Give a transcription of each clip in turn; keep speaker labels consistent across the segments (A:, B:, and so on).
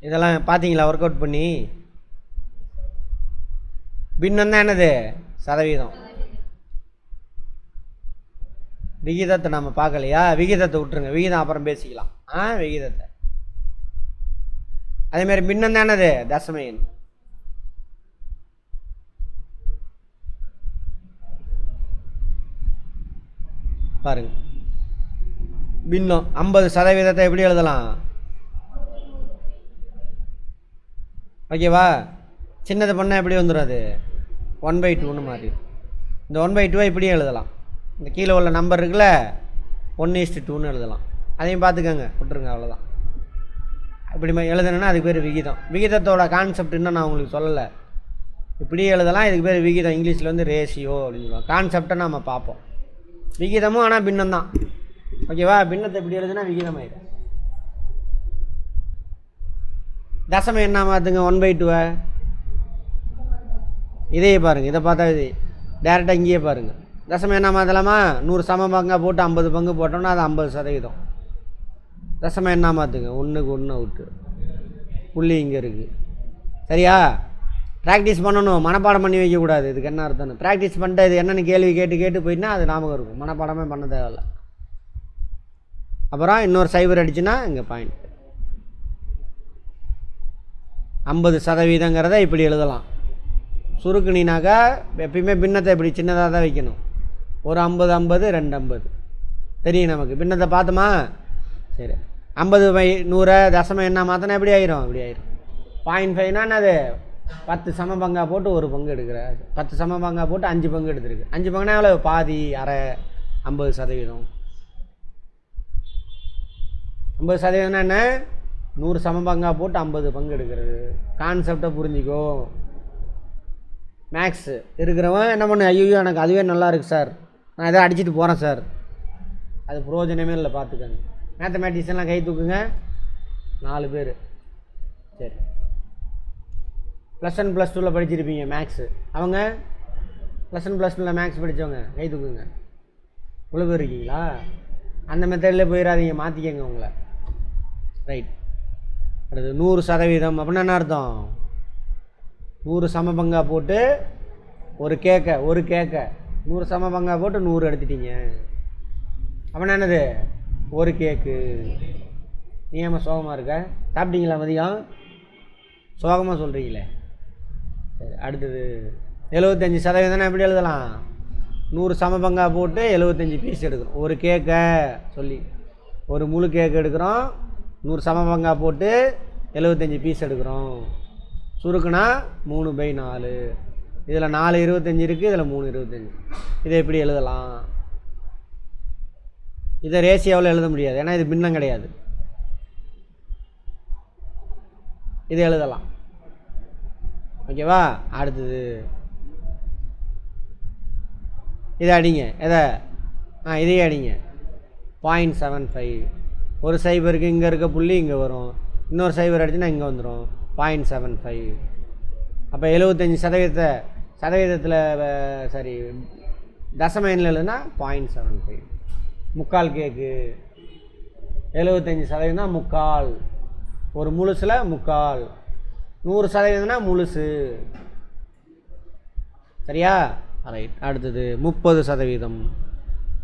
A: இதெல்லாம் பார்த்தீங்களா work out பண்ணி? பின்னம் தான் என்னது? சதவீதம். விகிதத்தை நம்ம பார்க்கலையா? விகிதத்தை விட்டுருங்க, விகிதம் அப்புறம் பேசிக்கலாம். விகிதத்தை. அதேமாதிரி பின்னம் தான் என்னது? தசம எண். பாருங்க, பின்னம் 50% எப்படி எழுதலாம்? ஓகேவா? சின்னது பண்ணால் எப்படி வந்துடும்? அது 1/2 மாதிரி. இந்த 1/2 இப்படியே எழுதலாம். இந்த கீழே உள்ள நம்பர் இருக்குல்ல, 1:2 எழுதலாம். அதையும் பார்த்துக்கோங்க, விட்டுருங்க, அவ்வளோதான். இப்படி எழுதணுன்னா அதுக்கு பேர் விகிதம். விகிதத்தோட கான்செப்ட் இன்னும் நான் உங்களுக்கு சொல்லலை. இப்படியே எழுதலாம், இதுக்கு பேர் விகிதம். இங்கிலீஷில் வந்து ரேஷியோ அப்படின்னு சொல்லுவாங்க. கான்செப்டை நம்ம பார்ப்போம். விகிதமும் ஆனால் பின்னம் தான். ஓகேவா? பின்னத்தை எப்படி எழுதுனா விகிதம் ஆயிடும். தசம என்ன மாற்றுங்க? 1/2. இதையே பாருங்கள், இதை பார்த்தா இது டேரெக்டாக இங்கேயே பாருங்கள். தசமம் என்ன மாற்றலாமா? 100 சம பங்காக போட்டு 50 பங்கு போட்டோம்னா அது 50%. தசமம் என்ன மாற்றுங்க? 1க்கு 1 அவுட்டு. புள்ளி இங்கே இருக்குது. சரியா? ப்ராக்டிஸ் பண்ணணும், மனப்பாடம் பண்ணி வைக்கக்கூடாது. இதுக்கு என்ன அர்த்தம்னு ப்ராக்டிஸ் பண்ணிட்டு இது என்னென்னு கேள்வி கேட்டு கேட்டு போயிட்டுனா அது ஞாபகம் இருக்கும். மனப்பாடமே பண்ண தேவையில்ல. அப்புறம் இன்னொரு சைபர் அடிச்சுன்னா இங்கே பாயிண்ட். 50%ங்கிறத இப்படி எழுதலாம். சுருக்குனினாக்கா எப்பயுமே பின்னத்தை இப்படி சின்னதாக தான் வைக்கணும். ஒரு 50 50 2 50 தெரியும் நமக்கு. பின்னத்தை பார்த்தோமா? சரி, 50/100 தசமம் என்ன மாற்றினா எப்படி ஆயிரும்? இப்படி ஆயிரும். 0.5னா அது 10 சம பங்காக போட்டு ஒரு பங்கு எடுக்கிற. 10 சம பங்காக போட்டு 5 பங்கு எடுத்துருக்கு. 5 பங்குனா எவ்வளோ? பாதி, அரை, 50%. 50%னா என்ன? 100 சம பங்காக போட்டு 50 பங்கு எடுக்கிறது. கான்செப்டை புரிஞ்சிக்கோ. மேக்ஸ் இருக்கிறவன் என்ன பண்ணு? ஐயோ எனக்கு அதுவே நல்லா இருக்குது சார், நான் எதாவது அடிச்சுட்டு போகிறேன் சார், அது பிரயோஜனமே இல்லை. பார்த்துக்கங்க. மேத்தமேட்டிக்ஸ்லாம் கை தூக்குங்க. 4 பேர். சரி, +1 +2 படிச்சிருப்பீங்க மேக்ஸு. அவங்க +1 +2 மேக்ஸ் படித்தவங்க கை தூக்குங்க. இவ்வளோ பேர் இருக்கீங்களா? அந்த மெத்தடில் போயிடாதீங்க, மாற்றிக்கங்க உங்களை. ரைட். அடுத்து 100% அப்படின்னா என்ன அர்த்தம்? 100 சம பங்காக போட்டு ஒரு கேக்கை 100 சம பங்காக போட்டு 100 எடுத்துட்டீங்க. அப்படின்னா என்னது? ஒரு கேக்கு. நீ ஏமா சோகமாக இருக்க? சாப்பிட்டீங்களா மதியம்? சோகமாக சொல்கிறீங்களே. சரி, அடுத்தது 75% எப்படி எழுதலாம்? 100 சம பங்காக போட்டு 75 பீஸ் எடுக்கிறோம். ஒரு கேக்கை சொல்லி ஒரு முழு கேக்கு எடுக்கிறோம். 100 சம பங்காக போட்டு 75 பீஸ் எடுக்கிறோம். சுருக்குனா 3/4. இதில் 4 25 இருக்குது, இதில் 3 25. இதை எப்படி எழுதலாம்? இதை ரேஷியோவில் எழுத முடியாது, ஏன்னா இது பின்னம் கிடையாது. இதை எழுதலாம். ஓகேவா? அடுத்தது இதை அடிங்க. எதை? இதையே அடிங்க. 0.75. ஒரு சைபருக்கு இங்கே இருக்க புள்ளி இங்கே வரும். இன்னொரு சைபர் அடிச்சுன்னா இங்கே வந்துடும். 0.75. அப்போ 75%. சரி, தசம எண்ணில் எழுதுனா 0.75. முக்கால் கேக்கு. 75% முக்கால். ஒரு முழுசில் முக்கால். 100% முழுசு. சரியா? ரைட். அடுத்தது 30%.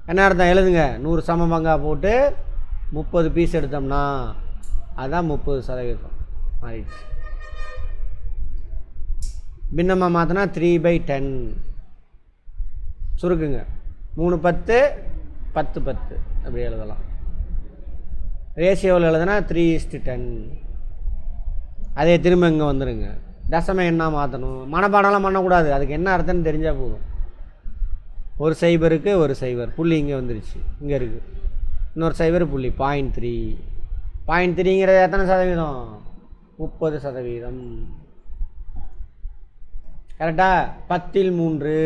A: என்ன அர்த்தம்? எழுதுங்க. 100 சம பங்காக போட்டு 30 பீஸ் எடுத்தோம்னா அதுதான் 30% மாறிடுச்சு. பின்னமாக மாற்றினா 3/10. சுருக்குங்க. 3 10 10 10 அப்படி எழுதலாம். ரேஷியோவில் எழுதுனா 3:10. அதே திரும்ப இங்கே வந்துடுங்க. தசமம் என்ன மாற்றணும்? மனப்பாடம்லாம் பண்ணக்கூடாது. அதுக்கு என்ன அர்த்தம்னு தெரிஞ்சால் போதும். ஒரு சைபருக்கு ஒரு சைபர் புள்ளி இங்கே வந்துருச்சு, இங்கே இருக்குது. இன்னொரு சைபர் புள்ளி 0.3. 0.3ங்கிறது எத்தனை சதவீதம்? 30%. கரெக்டா? 10/3.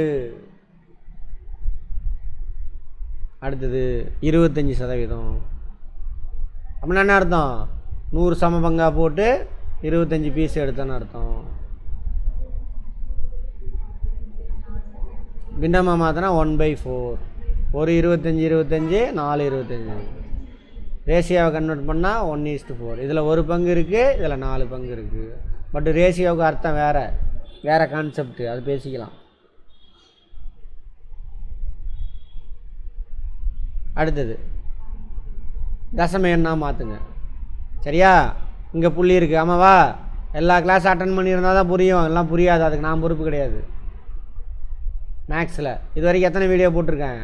A: அடுத்தது 25%. அப்படின்னா என்ன அர்த்தம்? 100 சம பங்காக போட்டு 25 பீஸ் எடுத்தோன்னு அர்த்தம். பின்னமாக மாற்றினா 1/4. ஒரு 25 25 4 25. ரேஷியோவை கன்வெர்ட் பண்ணால் 1:4. இதில் ஒரு பங்கு இருக்குது, இதில் 4 பங்கு இருக்குது. பட் ரேஷியோவுக்கு அர்த்தம் வேறு கான்செப்ட், அது பேசிக்கலாம். அடுத்தது தசம எண்ணா மாற்றுங்க. சரியா? இங்கே புள்ளி இருக்குது, ஆமாவா? எல்லா கிளாஸ் அட்டன் பண்ணியிருந்தால் தான் புரியும், எல்லாம் புரியாது. அதுக்கு நான் பொறுப்பு கிடையாது. மேக்ஸில் இது வரைக்கும் எத்தனை வீடியோ போட்டிருக்கேன்?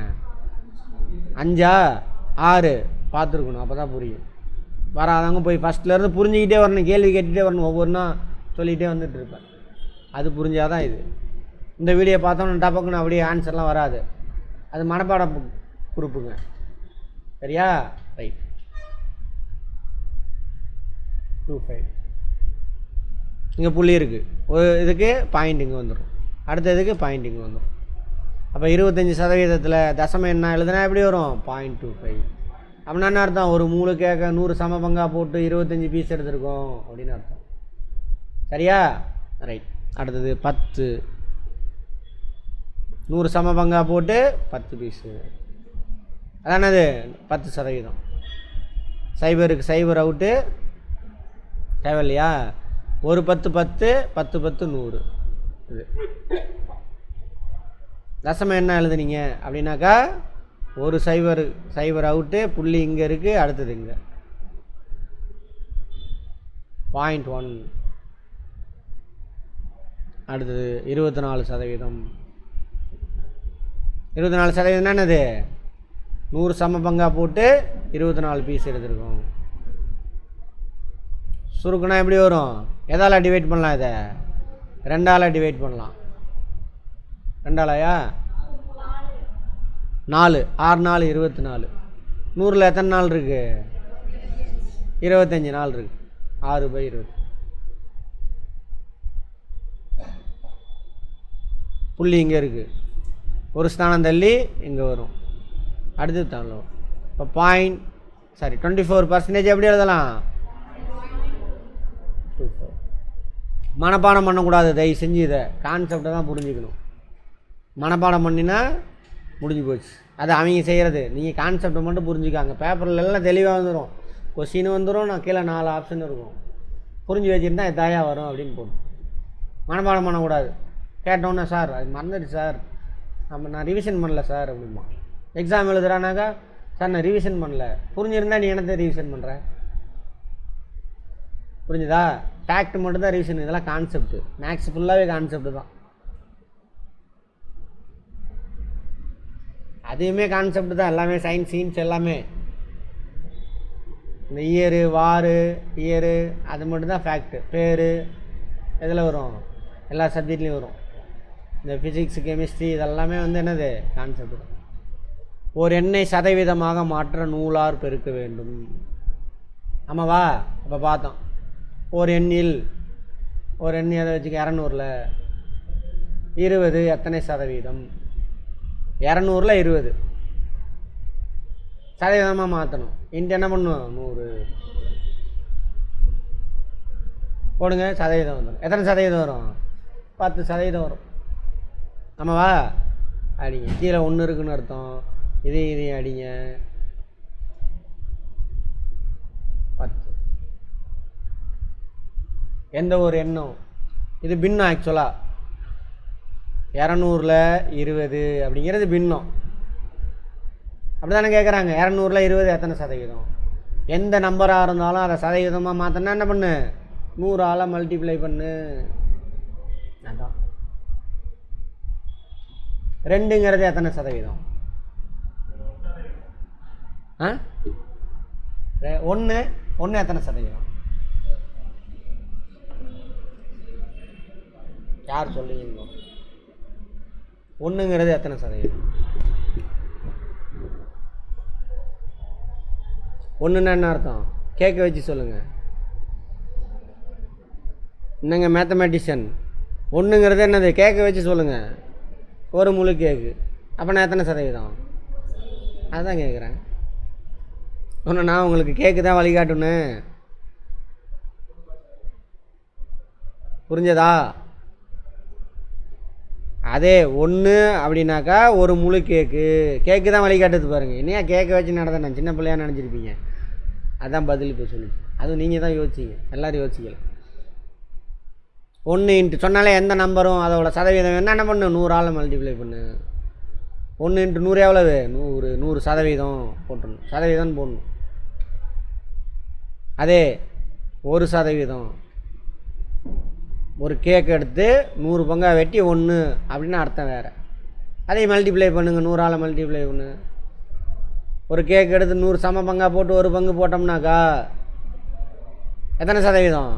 A: 5 6 பார்த்துருக்கணும், அப்போ தான் புரியும். வராதவங்க போய் ஃபஸ்ட்லேருந்து புரிஞ்சுக்கிட்டே வரணும், கேள்வி கேட்டுகிட்டே வரணும், ஒவ்வொன்றா சொல்லிகிட்டே வந்துட்டு இருப்பேன். அது புரிஞ்சாதான் இது. இந்த வீடியோ பார்த்தோன்னா டப்பக்குன்னு அப்படியே ஆன்சர்லாம் வராது, அது மனப்பாட குறிப்புங்க. சரியா? ரைட். 25 இங்கே புள்ளி இருக்குது, ஒரு இதுக்கு பாயிண்ட் இங்கே வந்துடும், அடுத்த இதுக்கு பாயிண்ட் இங்கே வந்துடும். அப்போ 25% தசம என்ன எழுதுனா எப்படி வரும்? 0.25. அப்படின்னா என்ன அர்த்தம்? ஒரு 3 கேட்க 100 சம பங்காக போட்டு 25 பீஸ் எடுத்துருக்கோம் அப்படின்னு அர்த்தம். சரியா? ரைட். அடுத்தது 10, 100 சம பங்காக போட்டு 10 பீஸு, அதானது 10%. சைபருக்கு சைபர் அவுட்டு தேவையில்லையா? ஒரு 10 10 10 10 100. இது தசமம் என்ன எழுதுனீங்க அப்படின்னாக்கா ஒரு சைபர் அவுட்டு, புள்ளி இங்கே இருக்குது, அடுத்தது இங்கே 0.1. அடுத்தது 24%. 24% என்னது? 100 சம பங்காக போட்டு 24 பீஸ் எடுத்துருக்கோம். சுருக்குனா எப்படி வரும்? எதால் டிவைட் பண்ணலாம்? இதை 2ஆல் டிவைட் பண்ணலாம். 2ஆலயா? 4 6 4 24. 100ல் எத்தனை நாள் இருக்குது? 25 நாள் இருக்குது. 6/20. புள்ளி இங்கே இருக்குது, ஒரு ஸ்தானம் தள்ளி இங்கே வரும், அடுத்து தள்ளும். இப்போ 24% எப்படி எழுதலாம்? 24. மனப்பாடம் பண்ணக்கூடாது, தயவு செஞ்சு இதை கான்செப்டை தான் புரிஞ்சுக்கணும். மனப்பாடம் பண்ணினா முடிஞ்சு போச்சு, அது அவங்க செய்கிறது. நீங்கள் கான்செப்டை மட்டும் புரிஞ்சுக்காங்க. பேப்பரில் எல்லாம் தெளிவாக வந்துடும், கொஸ்டின் வந்துடும், நான் கீழே 4 ஆப்ஷன் இருக்கும், புரிஞ்சு வச்சுருந்தா இதாயா வரும் அப்படின்னு போடும். மனப்பாடம் பண்ணக்கூடாது. கேட்டோன்னே சார் அது மறந்துடுச்சு சார், நான் ரிவிஷன் பண்ணல சார் அப்படிமா. எக்ஸாம் எழுதுறானாக்கா சார் நான் ரிவிஷன் பண்ணல. புரிஞ்சிருந்தா நீ என்னத்தை ரிவிஷன் பண்ணுற? புரிஞ்சுதா? ஃபேக்ட் மட்டும்தான் ரிவிஷன், இதெல்லாம் கான்செப்ட். மேக்ஸ் ஃபுல்லாகவே கான்செப்ட் தான். அதையுமே கான்செப்ட் தான், எல்லாமே சயின்ஸ் எல்லாமே. இந்த இயரு அது மட்டும்தான் ஃபேக்ட்டு. பேர் எதில் வரும்? எல்லா சப்ஜெக்ட்லேயும் வரும். இந்த ஃபிசிக்ஸ் கெமிஸ்ட்ரி இதெல்லாமே என்னது? கான்செப்ட் தான். ஒரு எண்ணை சதவீதமாக மாற்ற நூலார் பெருக்க வேண்டும். ஆமாவா? அப்போ பார்த்தோம், ஒரு எண்ணில் அதை வச்சுக்க 200ல் 20 எத்தனை சதவீதம்? 200ல் 20 சதவீதமாக மாற்றணும். இன்ட்டு என்ன பண்ணும்? 100 போடுங்க, சதவீதம் வந்துடும். எத்தனை சதவீதம் வரும்? 10% வரும். ஆமாவா? அடிங்க, கீழே 1 இருக்குன்னு அர்த்தம். இதையும் அடிங்க, 10. எந்த ஒரு எண்ணம் இது பின்னம். ஆக்சுவலாக 200ல் 20 அப்படிங்கிறது பின்னம். அப்படி தானே கேட்குறாங்க. 200ல் 20 எத்தனை சதவீதம்? எந்த நம்பராக இருந்தாலும் அதை சதவீதமாக மாற்றினா என்ன பண்ணு? 100ஆல் மல்டிப்ளை பண்ணு. அதான் 2ங்கிறது எத்தனை சதவீதம்? 1 எத்தனை சதவீதம்? யார் சொல்லுவீங்க? 1ங்கிறது எத்தனை சதவீதம்? 1ன்னா என்ன அர்த்தம்? கேட்க வச்சு சொல்லுங்கள். என்னங்க மேத்தமேட்டிஷியன், 1ங்கிறது என்னது? கேட்க வச்சு சொல்லுங்கள். ஒரு முழு கேக்கு அப்போனா எத்தனை சதவீதம்? அதுதான் கேட்குறேன். ஒன்று நான் உங்களுக்கு கேக்கு தான் வழிகாட்டுன்னு. புரிஞ்சதா? அதே 1 அப்படின்னாக்கா ஒரு முழு கேக்கு தான் வழிகாட்டுது பாருங்கள். என்னையா கேட்க வச்சு நடந்தேன், நான் சின்ன பிள்ளையா நினச்சிருப்பீங்க. அதான் பதில் இப்போ சொல்லிச்சு. அதுவும் நீங்கள் தான் யோசிச்சிங்க, எல்லோரும் யோசிக்கல. 1 இன்ட்டு சொன்னாலே எந்த நம்பரும் அதோட சதவீதம் என்னென்ன பண்ணு, 100ஆல் மல்டிப்ளை பண்ணு. 1 இன்ட்டு 100 எவ்வளவு, 100% போட்டுடணும், சதவீதம் போடணும். அதே 1% ஒரு கேக் எடுத்து 100 பங்காக வெட்டி 1 அப்படின்னு அர்த்தம் வேறு. அதே மல்டிப்ளை பண்ணுங்கள், 100ஆல் மல்டிப்ளை பண்ணு. ஒரு கேக் எடுத்து 100 சம பங்காக போட்டு 1 பங்கு போட்டோம்னாக்கா எத்தனை சதவீதம்,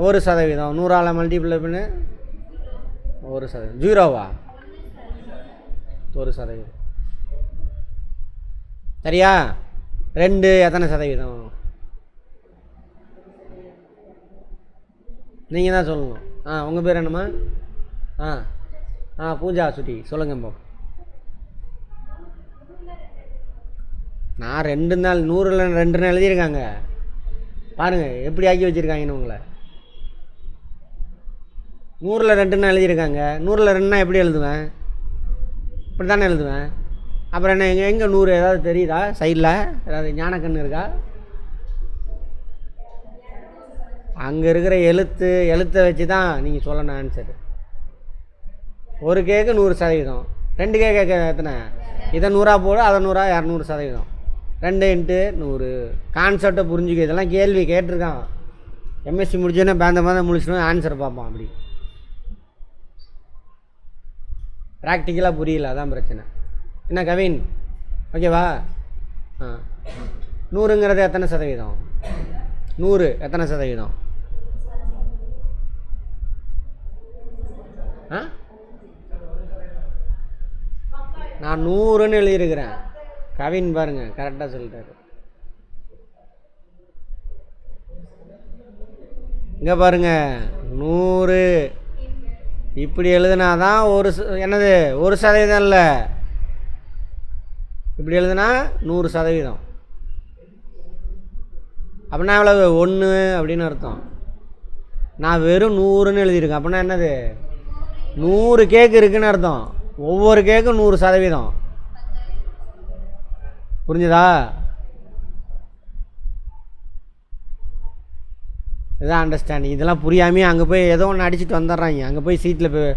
A: 1%. 100ஆல் மல்டிப்ளை பண்ணு 1%. 0வா, 1%. சரியா? 2 எத்தனை சதவீதம், நீங்கள் தான் சொல்லணும். உங்கள் பேர் என்னம்மா? பூஜா சுட்டி, சொல்லுங்கப்பா. நான் 2 நாள் 100ல் 2 எழுதியிருக்காங்க பாருங்கள், எப்படி ஆக்கி வச்சுருக்காங்கன்னு. உங்களை 100ல் 2 எழுதியிருக்காங்க. 100ல் 2 எப்படி எழுதுவேன், இப்படி தானே எழுதுவேன். அப்புறம் என்ன, எங்கே 100 ஏதாவது தெரியுதா சைடில், ஏதாவது ஞானக்கண்ணு இருக்கா? அங்கே இருக்கிற எழுத்தை வச்சு தான் நீங்கள் சொல்லணும் ஆன்சரு. ஒரு கேக்கு 100%, 2 கேக்கு எத்தனை, இதை 100ஆக போடு, அதை 100, 200%. 2 இன்ட்டு 100. கான்செப்டை புரிஞ்சுக்க. இதெல்லாம் கேள்வி கேட்டிருக்கான். எம்எஸ்சி முடிச்சோன்னே பேந்த மாதிரி முடிச்சுன்னு ஆன்சர் பார்ப்பான். அப்படி ப்ராக்டிக்கலாக புரியல, அதான் பிரச்சனை. என்ன கவின், ஓகேவா? 100ங்கிறது எத்தனை சதவீதம், 100 எத்தனை சதவீதம்? நான் 100ன்னு எழுதியிருக்கிறேன். கவின் பாருங்க கரெக்டாக சொல்லிட்டாரு. இங்கே பாருங்க 100 இப்படி எழுதுனாதான் என்னது 1% இல்லை, இப்படி எழுதுனா 100%. அப்படின்னா எவ்வளவு, 1 அப்படின்னு அர்த்தம். நான் வெறும் 100ன்னு எழுதியிருக்கேன். அப்படின்னா என்னது, 100 கேக்கு இருக்குன்னு அர்த்தம். ஒவ்வொரு கேக்கும் 100%. புரிஞ்சுதா? இதுதான் அண்டர்ஸ்டாண்டிங். இதெல்லாம் புரியாமே அங்கே போய் ஏதோ ஒன்று அடிச்சுட்டு வந்துடுறாங்க. அங்கே போய் சீட்டில் போய்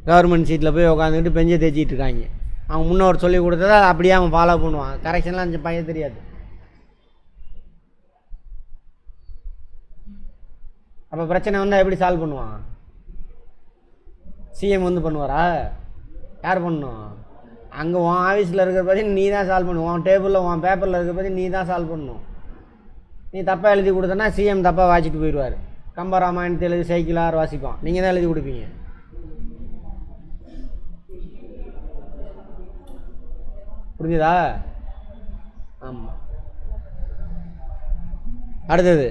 A: கவர்மெண்ட் சீட்டில் போய் உட்காந்துக்கிட்டு பெஞ்சை தேய்ச்சிட்டு இருக்காங்க. அவங்க முன்னோர் சொல்லி கொடுத்ததை அப்படியே அவன் ஃபாலோ பண்ணுவான். கரெக்ஷன்லாம் பையன் தெரியாது. அப்போ பிரச்சனை வந்தால் எப்படி சால்வ் பண்ணுவான்? சிஎம் வந்து பண்ணுவாரா? யார் பண்ணணும்? அங்கே உன் ஆஃபீஸில் இருக்கிற பற்றி நீ தான் சால்வ் பண்ணணும். உன் டேபிளில் உன் பேப்பரில் இருக்கிற பற்றி நீ தான் சால்வ் பண்ணணும். நீ தப்பாக எழுதி கொடுத்தனா சிஎம் தப்பாக வாசிட்டு போயிடுவார். கம்பராமாயணத்தை எழுதி சைக்கிளார் வாசிப்பான். நீங்கள் தான் எழுதி கொடுப்பீங்க. புரிஞ்சுதா? ஆமாம். அடுத்தது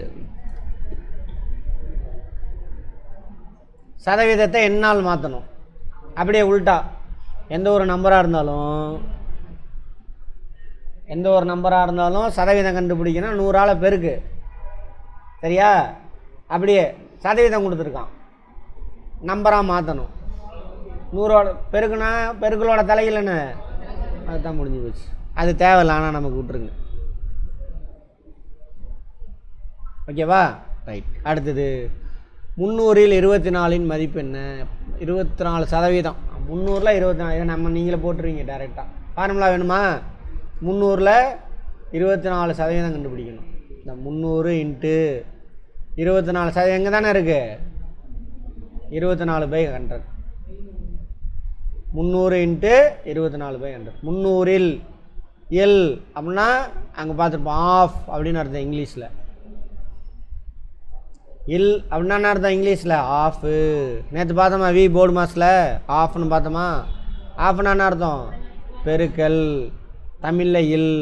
A: சதவீதத்தை என்னால் மாற்றணும். அப்படியே உள்டா எந்த ஒரு நம்பராக இருந்தாலும் சதவீதம் கண்டுபிடிக்கணும். 100ஆல் பெருக்கு. சரியா? அப்படியே சதவீதம் கொடுத்துருக்கான், நம்பராக மாற்றணும். 100ஓட பெருக்குனா பெருக்களோட தலையில் என்ன, அதுதான் முடிஞ்சு போச்சு. அது தேவையில்லை, ஆனால் நமக்கு விட்டுருங்க. ஓகேவா? ரைட். அடுத்தது 300ல் 24ன் மதிப்பு என்ன? 24%. 300ல் 24. இதை நம்ம நீங்களே போட்டுருவீங்க டேரெக்டாக. ஃபார்முலா வேணுமா? 300ல் 24% கண்டுபிடிக்கணும். இந்த 300 இன்ட்டு 24% எங்கே தானே இருக்குது? 24/100. 300 இன்ட்டு 24/100. 300ல் எல் அப்படின்னா அங்கே பார்த்துருப்போம் ஆஃப் அப்படின்னு அர்த்தம் இங்கிலீஷில். இல் அப்படின்னா என்ன அர்த்தம் இங்கிலீஷில்? ஆஃபு. நேற்று பார்த்தோமா வி போர்டு மாஸில் ஆஃப்னு பார்த்தோமா? ஆஃப்னா என்ன அர்த்தம்? பெருக்கல். தமிழில் இல்.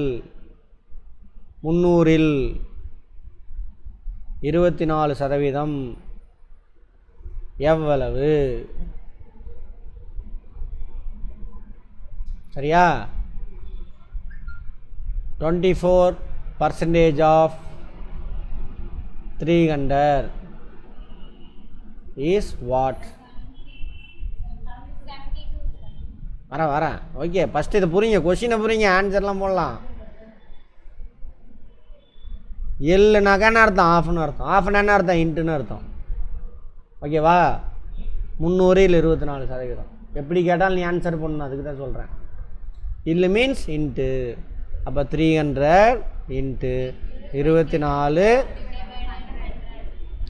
A: 300ல் 24% எவ்வளவு? சரியா? 24% ஆஃப் 300 is what? வரேன். ஓகே, ஃபஸ்ட்டு இதை புரியுங்க, கொஷினை புரியுங்க, ஆன்சர்லாம் போடலாம். எல்லுனாக்கா என்ன அர்த்தம்? ஆஃப்னு அர்த்தம். ஆஃப்னா என்ன அர்த்தம்? இன்ட்டுன்னு அர்த்தம். ஓகேவா? 300 இல்லை 24%. எப்படி கேட்டாலும் நீ ஆன்சர் பண்ணணும், அதுக்கு தான் சொல்கிறேன். இல்லை மீன்ஸ் இன்ட்டு. அப்போ 300 இன்ட்டு 24.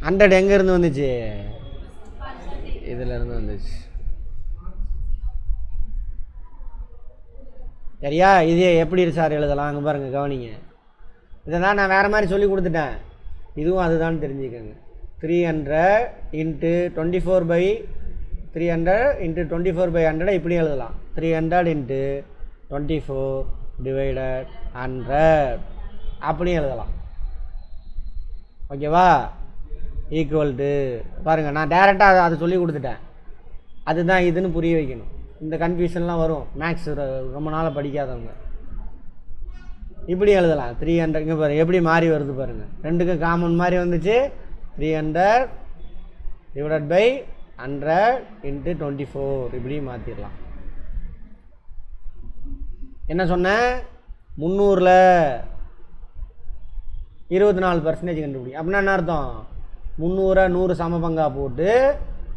A: 100 எங்கேருந்து வந்துச்சு? இதிலேருந்து வந்துச்சு. சரியா? இது எப்படி சார் எழுதலாம்? அங்கே பாருங்கள், கவனிங்க. இதை தான் நான் வேறு மாதிரி சொல்லி கொடுத்துட்டேன். இதுவும் அதுதான் தெரிஞ்சுக்கோங்க. 300 இன்ட்டு 24/300 இன்ட்டு 24/100 இப்படி எழுதலாம். 300 இன்ட்டு 24 டிவைடட் 100 அப்படியும் எழுதலாம். ஓகேவா? ஈக்குவல் டு பாருங்கள், நான் டேரெக்டாக அதை சொல்லி கொடுத்துட்டேன். அதுதான் இதுன்னு புரிய வைக்கணும். இந்த கன்ஃபியூஷன்லாம் வரும் மேக்ஸ் ரொம்ப நாளாக படிக்காதவங்க. இப்படி எழுதலாம். 300 இங்கே பாருங்கள் எப்படி மாறி வருது பாருங்கள். ரெண்டுக்கும் காமன் மாதிரி வந்துச்சு. 300 டிவைடட் பை 100 இன்ட்டு 24 இப்படி மாற்றிடலாம். என்ன சொன்னேன்? 300ல் 24% கண்டுபிடிக்கும். அப்படின்னா என்ன அர்த்தம்? 300 100 சம பங்காக போட்டு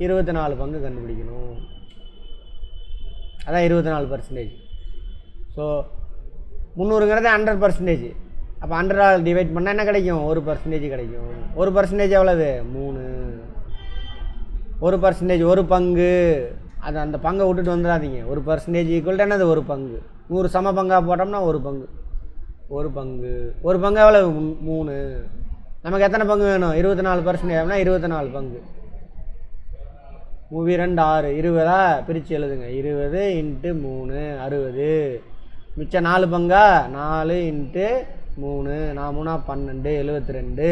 A: 24 பங்கு கண்டுபிடிக்கணும். அதான் 24%. ஸோ 300ங்கிறது 100%. அப்போ 100ஆல் டிவைட் பண்ணால் என்ன கிடைக்கும்? 1% கிடைக்கும். 1% எவ்வளவு? 3. 1% ஒரு பங்கு. அது அந்த பங்கை விட்டுட்டு வந்துடாதீங்க. 1% ஈக்குவல் என்னது? ஒரு பங்கு. 100 சம பங்காக போட்டோம்னா ஒரு பங்கு. ஒரு பங்கு எவ்வளவு? 3. நமக்கு எத்தனை பங்கு வேணும்? 24% அப்படின்னா 24 பங்கு. 3 2 6 20 பிரித்து எழுதுங்க. 20 இன்ட்டு 3 60. மிச்சம் 4 பங்கா? 4 இன்ட்டு 3 4 3 12 72.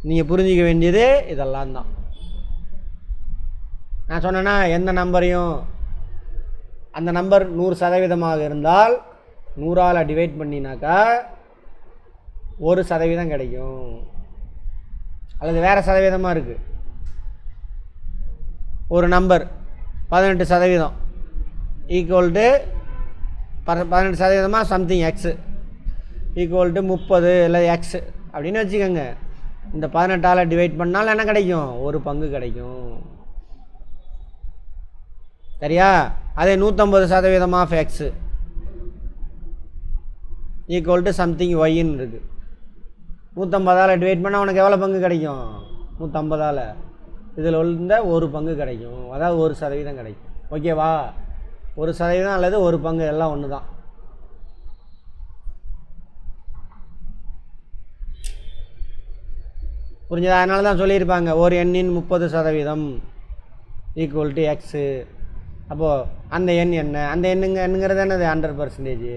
A: நீங்கள் புரிஞ்சிக்க வேண்டியது இதெல்லாம் தான். நான் சொன்னேன்னா எந்த நம்பரையும் அந்த நம்பர் 100% இருந்தால் 100ஆல் டிவைட் பண்ணினாக்கா 1% கிடைக்கும். அல்லது வேறு சதவீதமாக இருக்குது. ஒரு number 18% equal to 18% something x equal to 30 இல்லை எக்ஸ் அப்படின்னு வச்சுக்கோங்க. இந்த 18ஆல் டிவைட் பண்ணால் என்ன கிடைக்கும்? ஒரு பங்கு கிடைக்கும். சரியா? அதே 150% of x equal to something ஒய்ன்னு இருக்குது. 150ஆல் டிவைட் பண்ணால் உனக்கு எவ்வளோ பங்கு கிடைக்கும்? 150ஆல் இதில் உள்ள ஒரு பங்கு கிடைக்கும். அதாவது 1% கிடைக்கும். ஓகேவா? 1% அல்லது ஒரு பங்கு எல்லாம் ஒன்று தான். புரிஞ்சதா? அதனால தான் சொல்லியிருப்பாங்க ஒரு எண்ணின் 30% ஈக்குவல் டு எக்ஸு. அப்போது அந்த எண் என்ன? அந்த எண்ணுங்கிறது என்னது? 100%.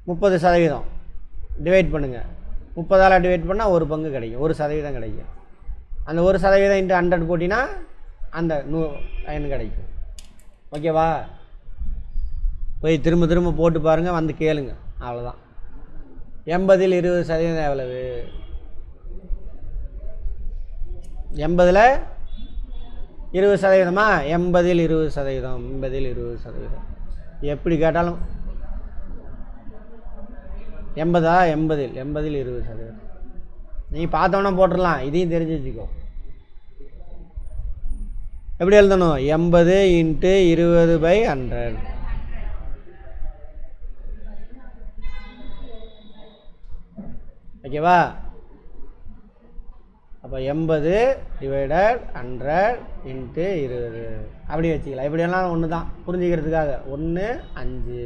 A: 30% டிவைட் பண்ணுங்கள். 30ஆல் டிவைட் பண்ணால் ஒரு பங்கு கிடைக்கும். 1% கிடைக்கும். அந்த 1% இன்ட்டு 100 போட்டினா அந்த எண் கிடைக்கும். ஓகேவா? போய் திரும்ப திரும்ப போட்டு பாருங்கள், வந்து கேளுங்க. அவ்வளோதான். 80ல் 20% எவ்வளவு? 80ல் 20%மா? 80ல் 20%. 80ல் 20%. எப்படி கேட்டாலும் 80 80ல் 20%. நீ பார்த்தோன்னா போட்டுடலாம். இதையும் தெரிஞ்சு வச்சுக்கோ. எப்படி எழுதணும்? 80 இன்ட்டு 20/100. ஓகேவா? அப்போ 80 டிவைடட் 100 இன்ட்டு 20 அப்படி வச்சுக்கலாம். இப்படியெல்லாம் ஒன்று தான் புரிஞ்சுக்கிறதுக்காக. 1 5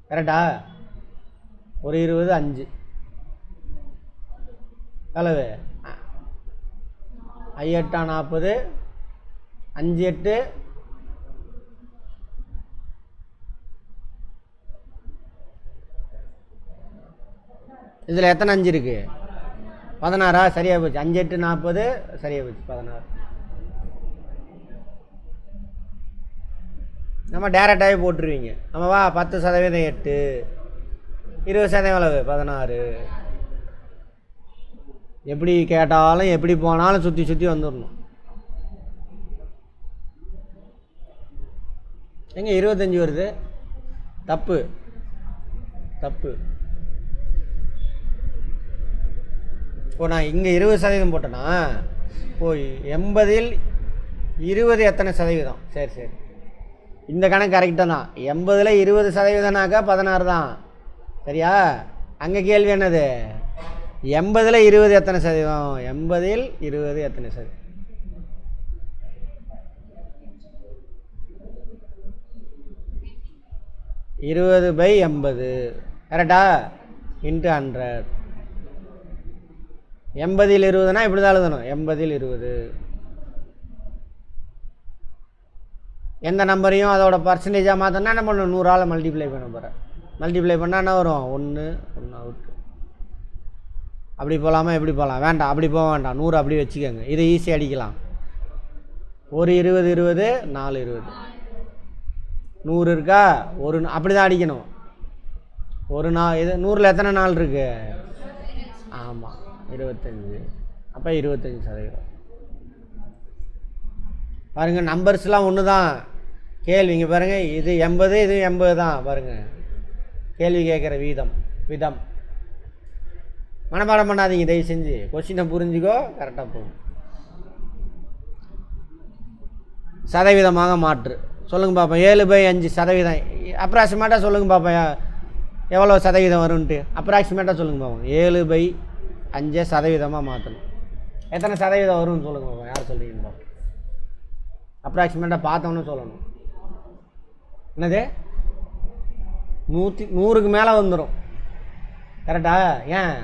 A: கரெக்டா? ஒரு 20 5 எவ்வளவு? 5 8 40 5 8 இதில் எத்தனை 5 இருக்குது? 16. சரியாக போச்சு. 5 8 40 சரியாக போச்சு. 16. நம்ம டேரெக்டாகவே போட்டுருவீங்க. நம்மவா 10% 8 20% எவ்வளவு? 16. எப்படி கேட்டாலும் எப்படி போனாலும் சுற்றி சுற்றி வந்துடணும். எங்கே 25 வருது? தப்பு. நான் இங்கே 20% போட்டேன்னா ஓ 80ல் 20 எத்தனை சதவீதம்? சரி இந்த கணக்கு கரெக்டாக தான். 80ல் 20%னாக்கா 16 தான். சரியா? அங்கே கேள்வி என்னது? 80ல் 20 எத்தனை சதவீதம்? 80ல் 20 எத்தனை சதவீதம்? 20/80 கரெக்டா? இன்ட்டு 100. 80ல் 20னா இப்படி தான் எழுதணும். 80ல் 20 எந்த நம்பரையும் அதோட பர்சன்டேஜாக மாற்றினா என்ன பண்ணணும்? 100ஆல் மல்டிப்ளை பண்ண போகிறேன். மல்டிப்ளை பண்ணால் என்ன வரும்? 1 அவுட். அப்படி போகலாமா? எப்படி போகலாம்? வேண்டாம், அப்படி போக வேண்டாம். 100 அப்படி வச்சுக்கோங்க. இதை ஈஸியாக அடிக்கலாம். ஒரு 20 20 4 20 100 இருக்கா? ஒரு அப்படி தான் அடிக்கணும். ஒரு இது 100ல் எத்தனை நாள் இருக்குது? ஆமாம் 25. அப்போ 25%. பாருங்கள், நம்பர்ஸ்லாம் ஒன்று தான். கேள்விங்க பாருங்கள், இது 80 இது 80 தான். பாருங்கள், கேள்வி கேட்குற விதம் மனப்பாடம் பண்ணாதீங்க தயவு செஞ்சு. கொஸ்டினை புரிஞ்சுக்கோ, கரெக்டாக போகும். சதவீதமாக மாற்று சொல்லுங்கள் பார்ப்போம். 7/5% அப்ராக்சிமேட்டாக சொல்லுங்கள் பார்ப்போம். எவ்வளோ சதவீதம் வரும்ன்ட்டு அப்ராக்சிமேட்டாக சொல்லுங்கள் பார்ப்போம். 7/5 சதவீதமாக மாற்றணும். எத்தனை சதவீதம் வரும்னு சொல்லுங்கள் பார்ப்போம். யார் சொல்கிறீங்க பார்ப்போம். அப்ராக்சிமேட்டாக பார்த்தோன்னு சொல்லணும். என்னது? 100க்கு மேலே வந்துடும். கரெக்டா? ஏன்?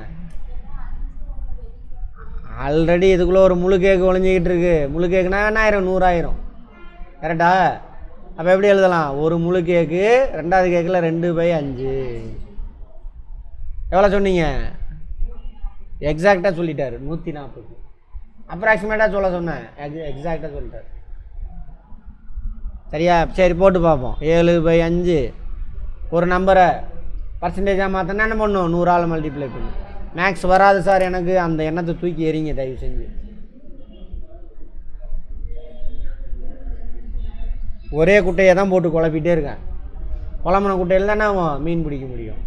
A: ஆல்ரெடி இதுக்குள்ளே ஒரு முழு கேக்கு ஒழிஞ்சிக்கிட்டு இருக்கு. முழு கேக்குனா என்ன ஆயிரும்? 100 ஆயிரும். கரெக்டா? அப்போ எப்படி எழுதலாம்? ஒரு முழு கேக்கு, ரெண்டாவது கேக்கில் 2/5. எவ்வளோ சொன்னீங்க? எக்ஸாக்டாக சொல்லிட்டாரு 140. அப்ராக்சிமேட்டாக சொல்ல சொன்னேன், எக்ஸாக்டாக சொல்லிட்டார். சரியா? சரி, போட்டு பார்ப்போம். 7/5 ஒரு நம்பரை பர்சன்டேஜாக மாற்றினா என்ன பண்ணும்? 100ஆல் மல்டிப்ளை பண்ணும். மேக்ஸ் வராது சார் எனக்கு, அந்த எண்ணத்தை தூக்கி எறிங்க தயவு செஞ்சு. ஒரே குட்டையை தான் போட்டு குழப்பிட்டே இருக்கேன். குழம்புன குட்டையில் தானே மீன் பிடிக்க முடியும்.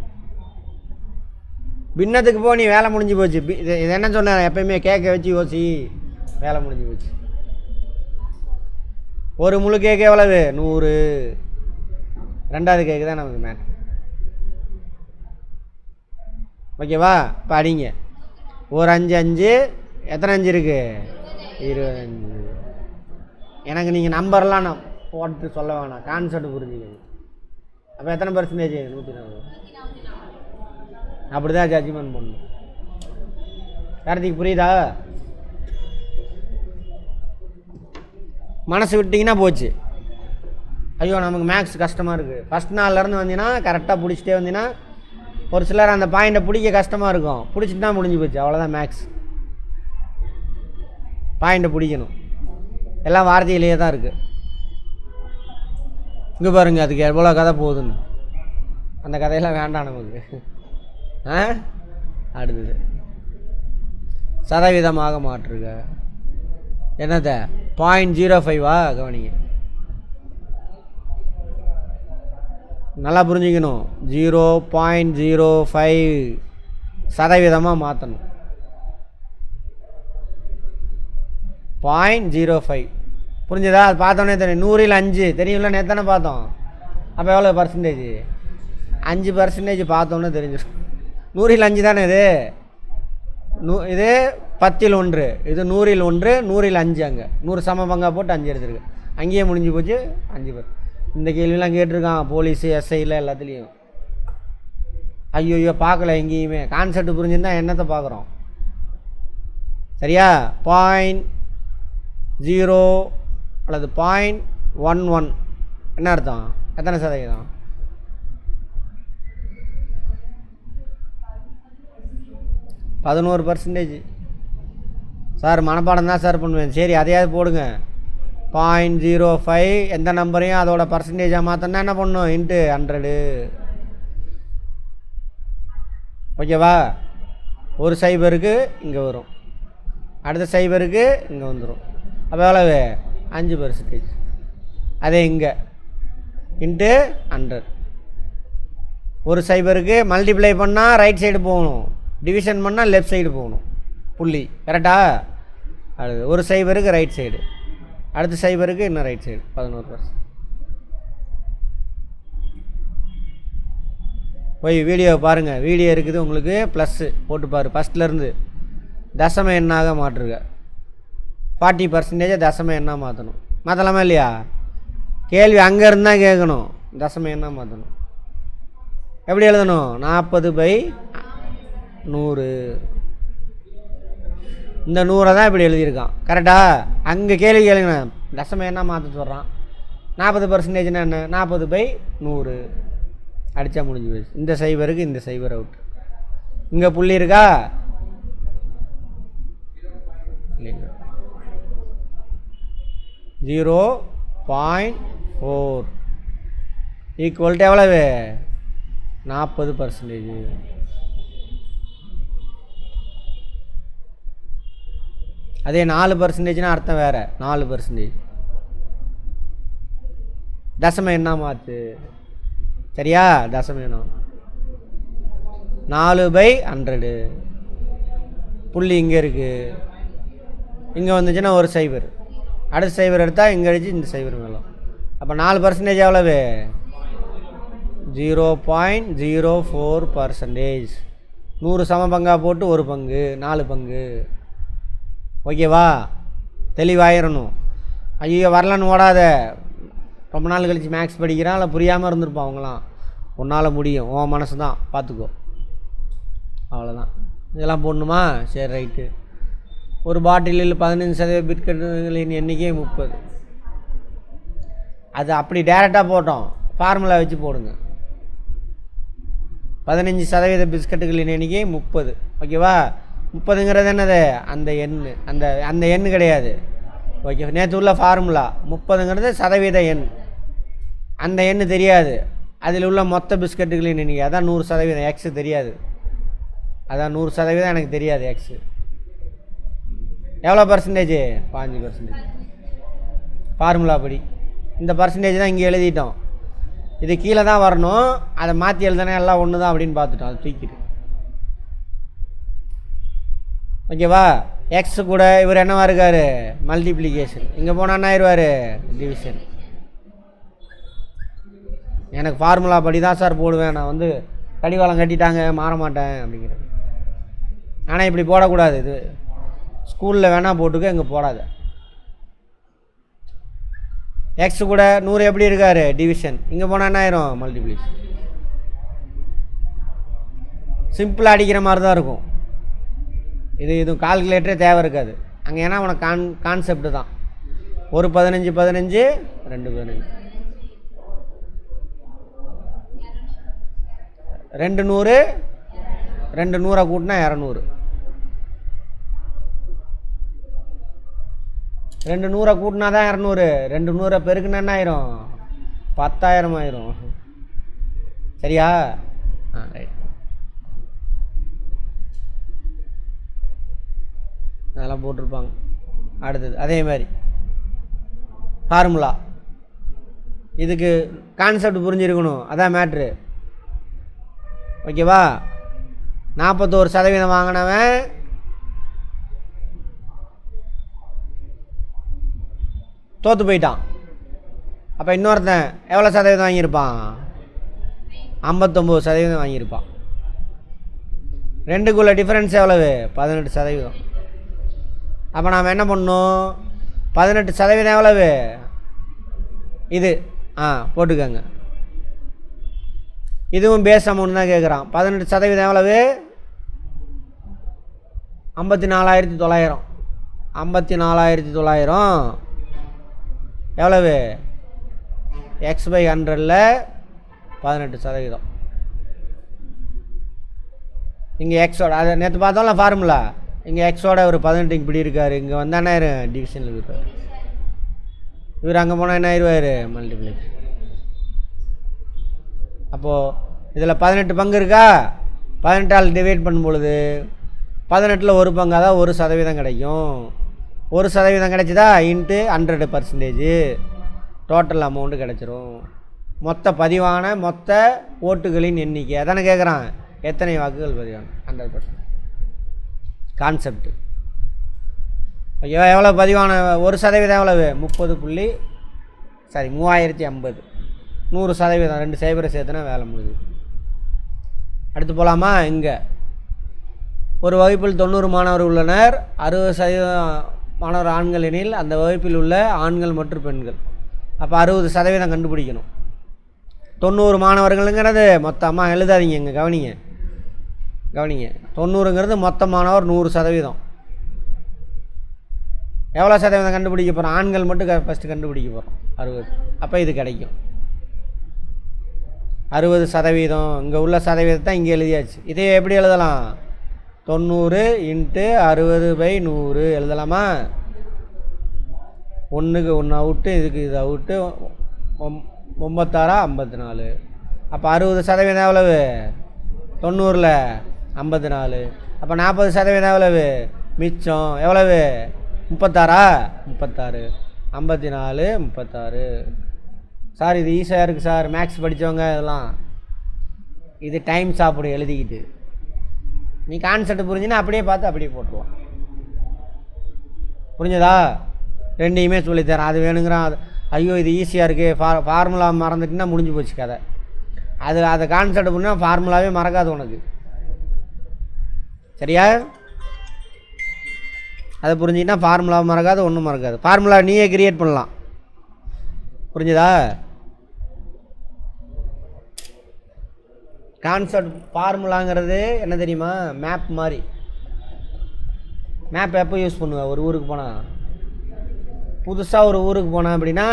A: பின்னத்துக்கு போ, நீ வேலை முடிஞ்சு போச்சு. இது என்ன சொன்ன? எப்பயுமே கேட்க வச்சு யோசி, வேலை முடிஞ்சு போச்சு. ஒரு முழு கேக்கு எவ்வளவு? 100. ரெண்டாவது கேக்கு தான் நமக்கு மேன். ஓகேவா? இப்போ அடிங்க. ஒரு 5 எத்தனை 5 இருக்குது? 25. எனக்கு நீங்கள் நம்பர்லாம் நான் போட்டு சொல்ல வேணாம், கான்செப்ட் புரிஞ்சுக்கணும். அப்போ எத்தனை பர்சன்டேஜ்? 140. அப்படி தான் ஜட்ஜ்மெண்ட் பண்ணணும். கார்த்திக் புரியுதா? மனசு விட்டிங்கன்னா போச்சு. ஐயோ நமக்கு மேக்ஸ் கஷ்டமாக இருக்குது. ஃபஸ்ட் நாள்லேருந்து வந்தீங்கன்னா கரெக்டாக பிடிச்சிட்டே வந்தீங்கன்னா, ஒரு சிலர் அந்த பாயிண்ட்டை பிடிக்க கஷ்டமாக இருக்கும். பிடிச்சிட்டு தான் முடிஞ்சு போச்சு, அவ்வளோதான் மேக்ஸ். பாயிண்ட்டை பிடிக்கணும். எல்லாம் வார்த்தையிலேயே தான் இருக்குது. இங்கே பாருங்கள், அதுக்கு எவ்வளோ கதை போகுதுன்னு. அந்த கதையெல்லாம் வேண்டாம் நமக்கு. அடுத்தது சதவீதமாக மாற்றுக. என்னத? 0.05 கவனிங்க, நல்லா புரிஞ்சுக்கணும். 0.05 சதவீதமாக மாற்றணும். 0.05 புரிஞ்சுதா? அது பார்த்தோன்னே தெரியும். 100ல் 5 தெரியும்ல, நேத்தானே பார்த்தோம். அப்போ எவ்வளோ பர்சன்டேஜ்? 5% பார்த்தோன்னே தெரிஞ்சிடும். 100ல் 5 தானே இது. இது 10ல் 1, இது 100ல் 1, 100ல் 5. அங்கே 100 சம பங்காக போட்டு 5 எடுத்துருக்கு. அங்கேயே முடிஞ்சு போச்சு. 5 பேர் இந்த கேள்வியெலாம் கேட்டிருக்கான் போலீஸு, எஸ்ஐயில் எல்லாத்துலேயும். ஐயோ பார்க்கல எங்கேயுமே. கான்செப்ட் புரிஞ்சுருந்தா என்னத்தை பார்க்குறோம்? சரியா? 0 அல்லது 0.11 என்ன அர்த்தம்? எத்தனை சதவீதம்? 11%. சார் மனப்பாடம் தான் சார் பண்ணுவேன். சரி அதையாவது போடுங்க. 0.05 எந்த நம்பரையும் அதோட பர்சன்டேஜாக மாற்றினா என்ன பண்ணணும்? இன்ட்டு 100. ஓகேவா? ஒரு சைபருக்கு இங்கே வரும், அடுத்த சைபருக்கு இங்கே வந்துடும். அப்போ எவ்வளவு? 5%. அதே இங்கே இன்ட்டு 100. ஒரு சைபருக்கு மல்டிப்ளை பண்ணால் ரைட் சைடு போகணும், டிவிஷன் பண்ணால் லெஃப்ட் சைடு போகணும். புள்ளி கரெக்டா. அது ஒரு சைபருக்கு ரைட் சைடு, அடுத்த சைபருக்கு இன்னும் ரைட் சைடு 11%. போய் வீடியோவை பாருங்கள், வீடியோ இருக்குது உங்களுக்கு, ப்ளஸ்ஸு போட்டு பாரு. ஃபஸ்ட்லேருந்து தசம எண்ணாக மாற்றுங்க. 40% தசம எண்ணாக மாற்றணும். மாற்றலாமா இல்லையா? கேள்வி அங்கேருந்து தான் கேட்கணும். தசம எண்ணாக மாற்றணும். எப்படி எழுதணும்? 40/100. இந்த 100 தான் இப்படி எழுதியிருக்கான் கரெக்டா. அங்கே கேள்வி கேளுங்க, தசம எண்ணாக மாற்ற சொல்கிறான். 40%னா என்ன? 40/100 அடித்தா முடிஞ்சு போச்சு. இந்த சைபருக்கு இந்த சைபர் அவுட். இங்கே புள்ளி இருக்கா இல்லைங்க? 0.4 ஈக்குவல் டு எவ்வளவு? 40%. அதே 4%னா அர்த்தம் வேறு. 4% தசம என்ன மாற்று சரியா? தசம எண்ணம் 4/100. புள்ளி இங்கே இருக்குது, இங்கே வந்துச்சுன்னா ஒரு சைபர், அடுத்த சைபர் எடுத்தால் இங்கே அடிச்சு இந்த சைபர் மேலும். அப்போ 4% எவ்வளவு? 0.04%. 100 சம பங்காக போட்டு ஒரு பங்கு, 4 பங்கு. ஓகேவா? தெளிவாயிரணும். ஐயோ வரலன்னு ஓடாத. ரொம்ப நாள் கழித்து மேக்ஸ் படிக்கிறான், இல்லை புரியாமல் இருந்திருப்பான். அவங்களாம் உன்னால் முடியும், உன் மனசு தான், பார்த்துக்கோ. அவ்வளோதான். இதெல்லாம் போடணுமா? சரி ரைட்டு. ஒரு பாட்டிலில் 15% பிஸ்கட்டுகளின் எண்ணிக்கை 30. அது அப்படி டேரெக்டாக போட்டோம், ஃபார்முலா வச்சு போடுங்க. 15% பிஸ்கட்டுகளின் எண்ணிக்கை 30. ஓகேவா? 30ங்கிறது என்னது? அந்த எண். அந்த எண் கிடையாது. ஓகே, நேற்று உள்ள ஃபார்முலா 30ங்கிறது சதவீத எண். அந்த எண் தெரியாது. அதில் உள்ள மொத்த பிஸ்கட்டுகளின் எண்ணிக்கை அதான் 100%. எக்ஸு தெரியாது. அதான் 100% எனக்கு தெரியாது. எக்ஸு எவ்வளோ பர்சன்டேஜ்? 5%. ஃபார்முலா படி இந்த பர்சன்டேஜ் தான் இங்கே எழுதிட்டோம். இது கீழே தான் வரணும், அதை மாற்றி எழுதுனா எல்லாம் ஒன்று தான் அப்படின்னு பார்த்துட்டோம். அதை தூக்கிட்டு ஓகேவா? எக்ஸு கூட இவர் என்னவா இருக்கார்? மல்டிப்ளிகேஷன். இங்கே போனால் என்ன ஆயிடுவார்? டிவிஷன். எனக்கு ஃபார்முலா படி தான் சார் போடுவேன், நான் வந்து கடிவாளம் கட்டிட்டாங்க மாற மாட்டேன் அப்படிங்கிறது. ஆனால் இப்படி போடக்கூடாது. இது ஸ்கூலில் வேணால் போட்டுக்க, இங்கே போடாது. எக்ஸு கூட 100 எப்படி இருக்கார்? டிவிஷன். இங்கே போனால் என்ன ஆயிரும்? மல்டிப்ளிகேஷன். சிம்பிளாக அடிக்கிற மாதிரி தான் இருக்கும். இது கால்குலேட்டரே தேவை இருக்காது அங்கே. ஏன்னா உனக்கு கான்செப்ட் தான். ஒரு 15 15 2 15 2 100 2 100 கூட்டினா 200. 2 100 கூட்டினா தான் 200. 2 100 பெருக்குன்னா என்ன ஆயிரும்? 10,000 ஆயிரும். சரியா? ரைட். அதெல்லாம் போட்டிருப்பாங்க. அடுத்தது அதே மாதிரி ஃபார்முலா. இதுக்கு கான்செப்ட் புரிஞ்சிருக்கணும், அதான் மேட்ரு. ஓகேவா? 41% வாங்கினவன் தோற்று போயிட்டான். அப்போ இன்னொருத்தன் எவ்வளோ சதவீதம் வாங்கியிருப்பான்? 59% வாங்கியிருப்பான். ரெண்டுக்குள்ள டிஃப்ரென்ஸ் எவ்வளவு? 18%. அப்போ நாம் என்ன பண்ணணும்? 18% எவ்வளவு? இது போட்டுக்கோங்க. இதுவும் பேஸ் அமௌண்ட் தான் கேட்குறான். 18% எவ்வளவு? 54,900. 54,900 எவ்வளவு? x/100ல் 18%. இங்கே எக்ஸோட அதை நேற்று பார்த்தோம்ல ஃபார்முலா. இங்கே எக்ஸோட ஒரு 18 இப்படி இருக்கார். இங்கே வந்தானே டிவிஷனில் இருக்கார். இவர் அங்கே போனால் என்ன ஆயிடுவார்? மல்டிப்ளிகேஷன். அப்போது இதில் 18 பங்கு இருக்கா? 18ஆல் டிவைட் பண்ணும்பொழுது 18ல் ஒரு பங்கு, அதான் 1% கிடைக்கும். 1% கிடைச்சிதா இன்ட்டு 100%. டோட்டல் அமௌண்ட்டு கிடச்சிரும். மொத்த பதிவான மொத்த ஓட்டுகளின் எண்ணிக்கை அதானே கேட்குறான். எத்தனை வாக்குகள் பதிவான? 100%. கான்செப்ட் ஓகேவா? எவ்வளோ பதிவான 1% எவ்வளவு? 3050. 100%, 2 சைபரை சேர்த்துனா வேலை முடியுது. அடுத்து போகலாமா? இங்கே ஒரு வகுப்பில் 90 மாணவர் உள்ளனர். 60% மாணவர் ஆண்கள் எனில் அந்த வகுப்பில் உள்ள ஆண்கள் மற்றும் பெண்கள். அப்போ 60% கண்டுபிடிக்கணும். 90 மாணவர்களுங்கிறது மொத்தமாக எழுதாதீங்க, இங்கே கவனிங்க. 90ங்கிறது மொத்த மாணவர் 100%. எவ்வளோ சதவீதம் கண்டுபிடிக்க போகிறோம்? ஆண்கள் மட்டும் ஃபஸ்ட்டு கண்டுபிடிக்க போகிறோம், 60. அப்போ இது கிடைக்கும் 60%. இங்கே உள்ள சதவீதத்தை இங்கே எழுதியாச்சு. இதே எப்படி எழுதலாம்? 90 × 60/100 எழுதலாமா? 1க்கு 1 அவுட்டு, இதுக்கு இது அவுட்டு. 96 54. அப்போ 60% எவ்வளவு? 90ல் 54. அப்போ 40% எவ்வளவு? மிச்சம் எவ்வளவு? 36. 54 36. சார் இது ஈஸியாக இருக்குது சார், மேக்ஸ் படித்தவங்க இதெல்லாம். இது டைம் சாப்பிடும் எழுதிக்கிட்டு. நீ கான்செப்ட் புரிஞ்சுன்னா அப்படியே பார்த்து அப்படியே போட்டுருவான். புரிஞ்சதா? ரெண்டையுமே சொல்லித்தரேன். அது வேணுங்கிறான், அது ஐயோ இது ஈஸியாக இருக்குது, ஃபார்முலா மறந்துட்டுன்னா முடிஞ்சு போச்சு கதை. அதை கான்செப்ட் புரிஞ்சா ஃபார்முலாவே மறக்காது உனக்கு. சரியா? அதை புரிஞ்சிங்கன்னா ஃபார்முலா மறக்காது, ஒன்றும் மறக்காது. ஃபார்முலா நீயே கிரியேட் பண்ணலாம். புரிஞ்சுதா? கான்செப்ட் ஃபார்முலாங்கிறது என்ன தெரியுமா? மேப் மாதிரி. மேப் எப்போ யூஸ் பண்ணுவேன்? ஒரு ஊருக்கு போனால், புதுசாக ஒரு ஊருக்கு போனேன் அப்படின்னா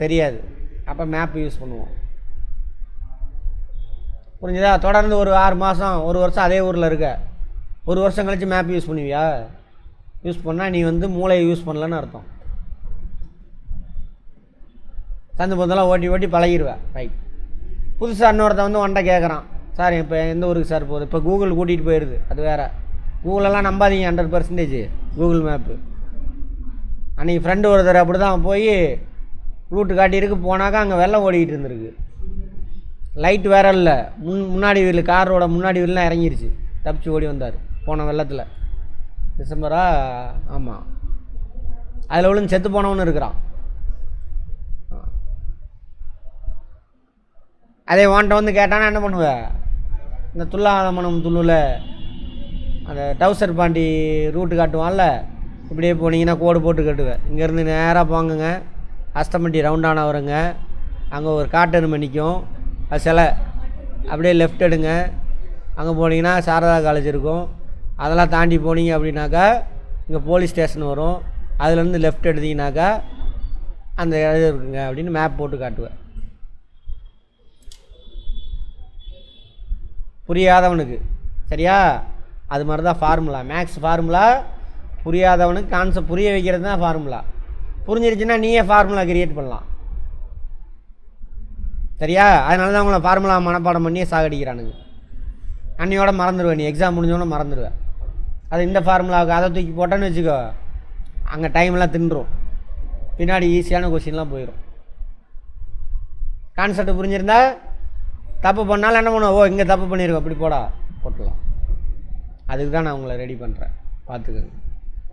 A: தெரியாது, அப்போ மேப் யூஸ் பண்ணுவோம். புரிஞ்சுதா? தொடர்ந்து ஒரு 6 மாதம் 1 வருஷம் அதே ஊரில் இருக்க, 1 வருஷம் கழித்து மேப் யூஸ் பண்ணுவியா? யூஸ் பண்ணால் நீ மூளையை யூஸ் பண்ணலன்னு அர்த்தம். சந்து பொந்தெல்லாம் ஓட்டி பழகிடுவேன். ரைட். புதுசாக இன்னொருத்தன் ஒன்றை கேட்குறான், சார் இப்போ எந்த ஊருக்கு சார் போகுது? இப்போ கூகுள் கூட்டிகிட்டு போயிடுது, அது வேறு. கூகுளெல்லாம் நம்பாதீங்க 100%. கூகுள் மேப்பு அன்றைக்கி ஃப்ரெண்டு ஒருத்தர் அப்படி தான் போய் ரூட்டு காட்டியிருக்கு. போனாக்கா அங்கே வெள்ளம் ஓடிக்கிட்டு இருந்திருக்கு. லைட் வேறு இல்லை. முன்னாடி வீல், காரோட முன்னாடி வீல்லாம் இறங்கிருச்சு. தப்பிச்சு ஓடி வந்தார் போன வெள்ளத்தில். டிசம்பரா? ஆமாம். அதில் விழுந்து செத்து போனவனு இருக்கிறான். அதே வான்ட்ட கேட்டானா என்ன பண்ணுவேன்? இந்த துல்லாதமனம் துள்ளுல அந்த டவுசர் பாண்டி ரூட்டு காட்டுவான்ல, இப்படியே போனீங்கன்னா கோடு போட்டு கட்டுவேன். இங்கேருந்து நேராக போங்குங்க, அஸ்தமட்டி ரவுண்டான வருங்க, அங்கே ஒரு காட்டெருமை நிற்கும், அது சிலை. அப்படியே லெஃப்ட் எடுங்க, அங்கே போனீங்கன்னா சாரதா காலேஜ் இருக்கும். அதெல்லாம் தாண்டி போனீங்க அப்படின்னாக்கா இங்கே போலீஸ் ஸ்டேஷன் வரும். அதுலேருந்து லெஃப்ட் எடுத்தீங்கன்னாக்கா அந்த இது இருக்குங்க அப்படின்னு மேப் போட்டு காட்டுவேன். புரியாதவனுக்கு. சரியா? அது மாதிரி தான் ஃபார்முலா. மேக்ஸ் ஃபார்முலா புரியாதவனுக்கு கான்செப்ட் புரிய வைக்கிறது தான் ஃபார்முலா. புரிஞ்சிருச்சுன்னா நீயே ஃபார்முலா கிரியேட் பண்ணலாம். சரியா? அதனால தான் உங்களை ஃபார்முலா மனப்பாடம் பண்ணியே சாகடிக்கிறானுங்க. அன்னையோட மறந்துடுவேன், நீ எக்ஸாம் முடிஞ்சோன்னே மறந்துடுவேன். அது இந்த ஃபார்முலாவுக்கு அதை தூக்கி போட்டோன்னு வச்சுக்கோ, அங்கே டைம்லாம் தின்றும், பின்னாடி ஈஸியான கொஸ்டின்லாம் போயிடும். கான்செப்ட் புரிஞ்சிருந்தா தப்பு பண்ணாலும் என்ன பண்ணுவோம்? ஓ இங்கே தப்பு பண்ணியிருக்கோம், அப்படி போட்டலாம். அதுக்கு தான் நான் உங்களை ரெடி பண்ணுறேன், பார்த்துக்கோங்க.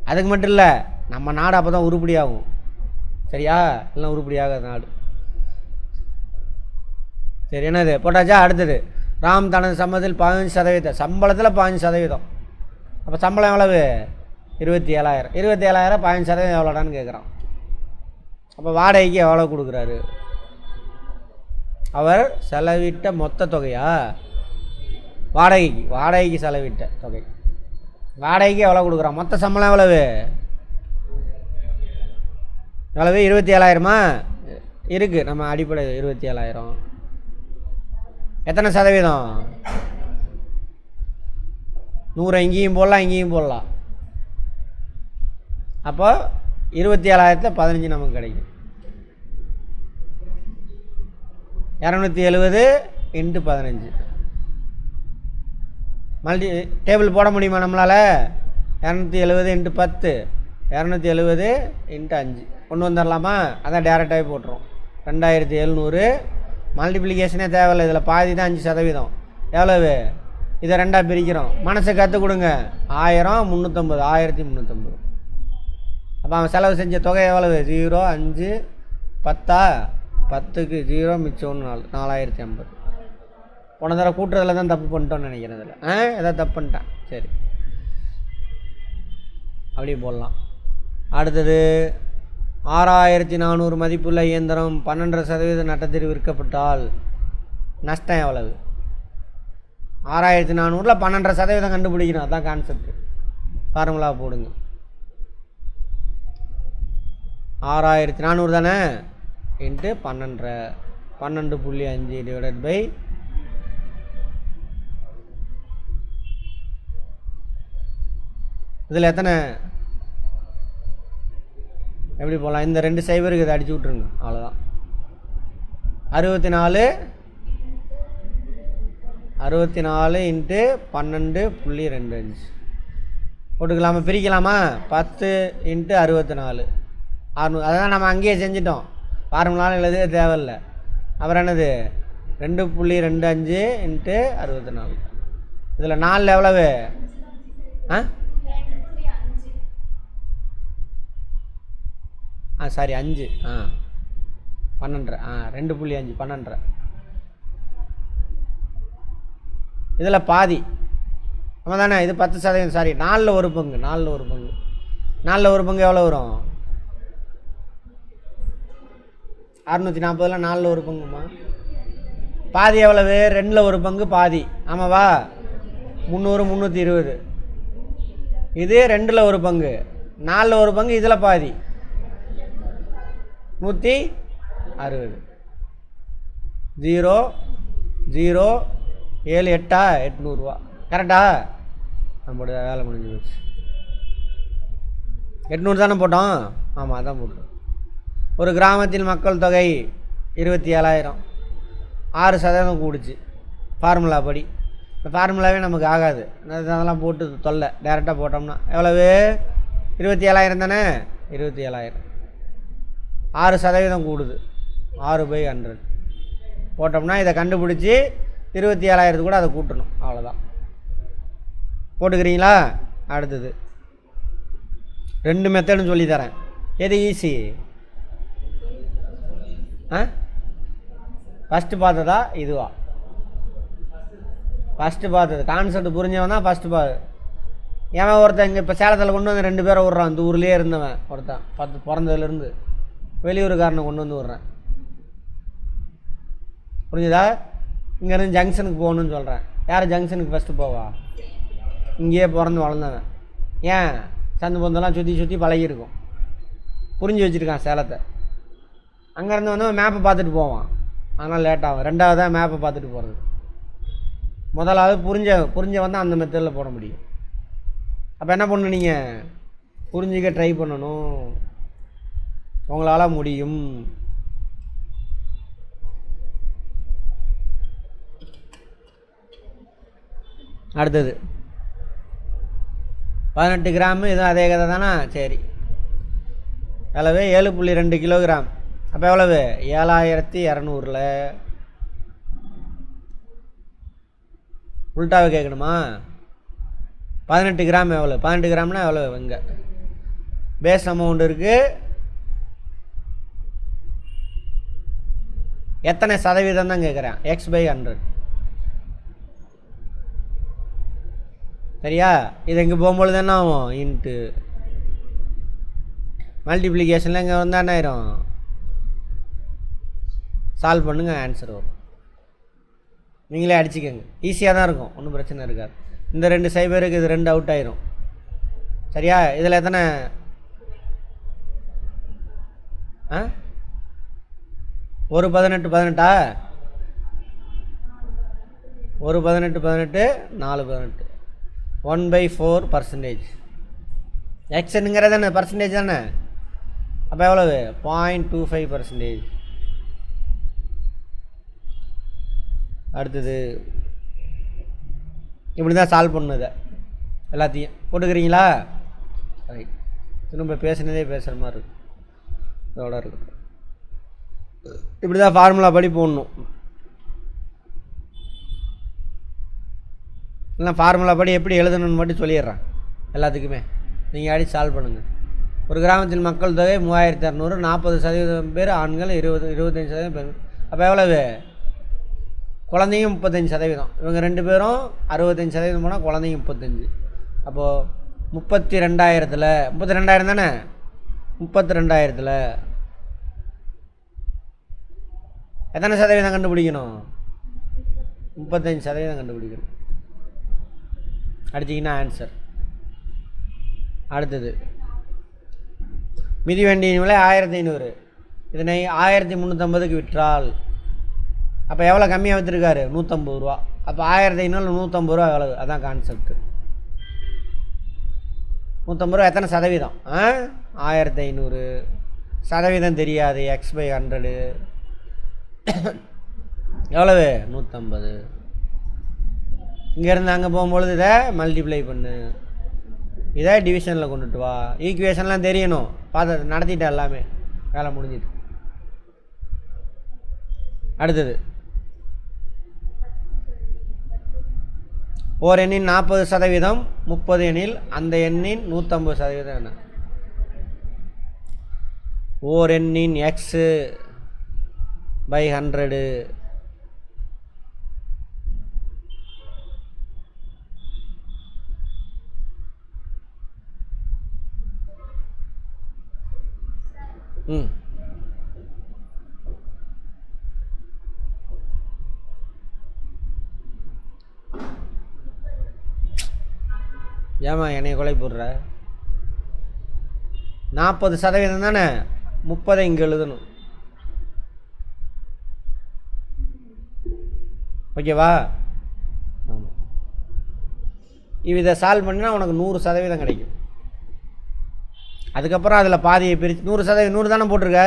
A: அதுக்கு மட்டும் இல்லை, நம்ம நாடு அப்போ தான் உருப்படியாகும். சரியா? எல்லாம் உருப்படியாகாத நாடு. சரி, என்னது போட்டாச்சா? அடுத்தது, ராம் தனது சம்பளத்தில் 15%, சம்பளத்தில் 15%. அப்போ சம்பளம் எவ்வளவு? 27,000. 27,000 15% எவ்வளோடான்னு கேட்குறான். அப்போ வாடகைக்கு எவ்வளோ கொடுக்குறாரு? அவர் செலவிட்ட மொத்த தொகையா? வாடகைக்கு செலவிட்ட தொகை. வாடகைக்கு எவ்வளோ கொடுக்குறான்? மொத்த சம்பளம் எவ்வளவு? 27,000மா இருக்குது நம்ம அடிப்படை. 27,000 எத்தனை சதவீதம்? 100 இங்கேயும் போடலாம், இங்கேயும் போடலாம். அப்போ 27,000ல் 15 நமக்கு கிடைக்கும். 270 × 15. டேபிள் போட முடியுமா நம்மளால்? 270 × 10, 270 × 5 கொண்டு வந்துடலாமா? அதான் டேரெக்டாகவே போட்டுரும். 2700. மல்டிப்ளிகேஷனே தேவையில்லை, இதில் பாதி தான் 5%. எவ்வளவு? இதை 2ஆக பிரிக்கிறோம். மனசை கற்றுக் கொடுங்க. 1000 350, 1350. அப்போ அவன் செலவு செஞ்ச தொகை எவ்வளவு? 0 5 10 10க்கு 0 மிச்சம் 1 4 4050. போன தடவை கூட்டுறதுல தான் தப்பு பண்ணிட்டோன்னு நினைக்கிறேன். இதில் எதாவது தப்பு பண்ணிட்டான். சரி, அப்படியே போடலாம். அடுத்தது 6400 மதிப்புள்ள இயந்திரம் 12% நட்டத்தில் விற்கப்பட்டால் நஷ்டம் எவ்வளவு? 6400ல் 12% கண்டுபிடிக்கணும். அதுதான் கான்செப்ட். ஃபார்முலா போடுங்க. 6400 தானே இன்ட்டு 12.5 டிவைடட் பை இதில் எத்தனை எப்படி போகலாம்? இந்த 2 சைபருக்கு இதை அடிச்சு விட்ருங்க. அவ்வளோதான். 64 இன்ட்டு 12.25 போட்டுக்கலாமா? பிரிக்கலாமா? 10 இன்ட்டு 64 600. அதான் நம்ம அங்கேயே செஞ்சிட்டோம். ஃபார்முலாவில் எழுதவே தேவையில்லை. அப்புறம் என்னது? 2.25 இன்ட்டு 64. இதில் 4 எவ்வளவு? சாரி 5 12 2.5 12. இதில் பாதி ஆமாம் தானே? இது 10%. சாரி 4ல் ஒரு பங்கு. 4ல் ஒரு பங்கு எவ்வளோ வரும்? 640ல் 4ல் ஒரு பங்குமா? பாதி எவ்வளவு? 2ல் ஒரு பங்கு பாதி. ஆமாவா? 300 320. இது 2ல் ஒரு பங்கு. 4ல் ஒரு பங்கு. இதில் பாதி 160. 0 0 7 8 800 கரெக்டா? நம்மளோட வேலை முடிஞ்சு போச்சு. 800 தானே போட்டோம்? ஆமாம், அதான் போட்டோம். ஒரு கிராமத்தில் மக்கள் தொகை 27000. 6% கூடுச்சு ஃபார்முலா படி. இந்த ஃபார்முலாவே நமக்கு ஆகாது. அதெல்லாம் போட்டு தொல்லை. டேரெக்டாக போட்டோம்னா எவ்வளவு? 27000 தானே? 27000. 6% கூடுது. 6/100 போட்டோம்னா இதை கண்டுபிடிச்சி 27000 கூட அதை கூட்டணும். அவ்வளோதான். போட்டுக்கிறீங்களா? அடுத்தது 2 மெத்தடுன்னு சொல்லி தரேன். எது ஈஸி? ஃபஸ்ட்டு பார்த்ததா இதுவா? ஃபஸ்ட்டு பார்த்தது. கான்செப்ட் புரிஞ்சவன் தான் ஃபஸ்ட்டு ஏன் ஒருத்தன் இங்கே இப்போ சேலத்தில் கொண்டு வந்து 2 பேரை விட்றான். இந்த ஊர்லேயே இருந்தவன் ஒருத்தன் பிறந்ததுலேருந்து வெளியூருக்காரனை கொண்டு வந்து விட்றேன். புரிஞ்சுதா? இங்கேருந்து ஜங்ஷனுக்கு போகணுன்னு சொல்கிறேன். யார் ஜங்ஷனுக்கு ஃபஸ்ட்டு போவா? இங்கேயே பிறந்து வளர்ந்தவன். ஏன்? சந்து பொந்தெல்லாம் சுற்றி பழகியிருக்கும். புரிஞ்சு வச்சுருக்கான் சேலத்தை. அங்கேருந்து வந்து மேப்பை பார்த்துட்டு போவான். அதனால் லேட்டாகும். 2வதாக மேப்பை பார்த்துட்டு போகிறது. முதலாவது புரிஞ்ச வந்தால் அந்த மெத்தடில் போட முடியும். அப்போ என்ன பண்ணணும்? நீங்கள் புரிஞ்சிக்க ட்ரை பண்ணணும். உங்களால் முடியும். அடுத்தது 18 கிராமு. இதுவும் அதே கதை தானே? சரி. அளவு 7.2 கிலோகிராம். அப்போ எவ்வளவு? 7200ல் உள்டாவை கேட்கணுமா? 18 கிராம் எவ்வளோ? 18 கிராம்னா எவ்வளோ? இங்கே பேஸ் அமௌண்ட் இருக்குது. எத்தனை சதவீதம் தான் கேட்குறேன்? x/100. சரியா? இது இங்கே போகும்பொழுது என்ன ஆகும்? இன்ட்டு மல்டிப்ளிகேஷனில் இங்கே வந்தால் என்ன ஆயிரும்? சால்வ் பண்ணுங்க, ஆன்சர் வரும். நீங்களே அடிச்சுக்கோங்க. ஈஸியாக தான் இருக்கும். ஒன்றும் பிரச்சனை இருக்காது. இந்த 2 சைபருக்கு இது 2 அவுட் ஆயிரும். சரியா? இதில் எத்தனை? ஒரு 18 18 ஒரு 18 18 4 18 1/4%. எக்ஸுங்கிறது என்ன? பர்சன்டேஜ் தானே? அப்போ எவ்வளவு? 0.25%. அடுத்தது இப்படி தான் சால்வ் பண்ணுது. எல்லாத்தையும் போட்டுக்கிறீங்களா? ரைட். திரும்ப பேசுனதே பேசுகிற மாதிரி இருக்கு. இதோட இருக்கு. இப்படி தான் ஃபார்முலா படி போடணும். இல்லை ஃபார்முலா படி எப்படி எழுதணும்னு மட்டும் சொல்லிடுறேன் எல்லாத்துக்குமே. நீங்கள் அடித்து சால்வ் பண்ணுங்கள். ஒரு கிராமத்தில் மக்கள் தொகை 3600, 40% பேர் ஆண்கள், 25% பெண். அப்போ எவ்வளவு? குழந்தைங்க 35%. இவங்க 2 பேரும் 65% போனால் குழந்தைங்க 35. அப்போது 32,000 32,000 தானே? 32,000 எத்தனை சதவீதம் கண்டுபிடிக்கணும்? 35% கண்டுபிடிக்கணும். அடிச்சிங்கன்னா ஆன்சர். அடுத்தது மிதிவண்டியின் விலை 1500, இதனை 1350க்கு விற்றால் அப்போ எவ்வளோ கம்மியாக விற்றுருக்காரு? 150 ரூபா. அப்போ 1500 150 ரூபா எவ்வளவு? அதான் கான்செப்ட். 150 ரூபா எத்தனை சதவீதம்? 1500 சதவீதம் தெரியாது. x/100 எவ்வளவு? 150. இங்கேருந்து அங்கே போகும்பொழுது இதை மல்டிப்ளை பண்ணு, இதை டிவிஷனில் கொண்டுட்டு வா. ஈக்குவேஷன்லாம் தெரியணும். பார்த்து நடத்திட்டேன், எல்லாமே வேலை முடிஞ்சிட்டு. அடுத்தது ஓர் எண்ணின் 40% 30 எனில் அந்த எண்ணின் 150% என்ன? ஓர் எண்ணின் x/100 ஏமா என்னைய கொலை போடுற? 40% தானே? 30 இங்கே எழுதணும். ஓகேவா? ஆமாம். இதை சால்வ் பண்ணினா உனக்கு 100% கிடைக்கும். அதுக்கப்புறம் அதில் பாதியை பிரித்து 100% 100 தானே போட்டிருக்க?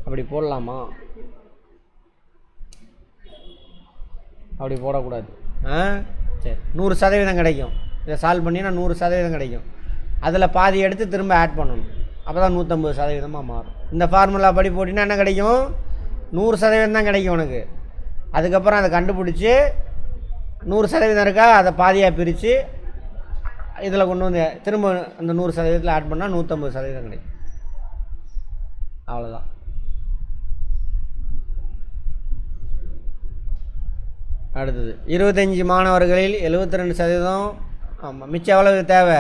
A: அப்படி போடலாமா? அப்படி போடக்கூடாது. சரி, 100% கிடைக்கும். இதை சால்வ் பண்ணினா 100% கிடைக்கும். அதில் பாதி எடுத்து திரும்ப ஆட் பண்ணணும். அப்போ தான் 150% மாறும். இந்த ஃபார்முலா படி போட்டிங்கன்னா என்ன கிடைக்கும்? 100% தான் கிடைக்கும் உனக்கு. அதுக்கப்புறம் அதை கண்டுபிடிச்சி 100% இருக்கா, அதை பாதியாக பிரித்து இதில் கொண்டு வந்து திரும்ப அந்த 100%த்தில் ஆட் பண்ணால் 150% கிடைக்கும். அவ்வளோதான். அடுத்தது 25 மாணவர்களில் 72%. ஆமாம், மிச்சம் எவ்வளவு தேவை?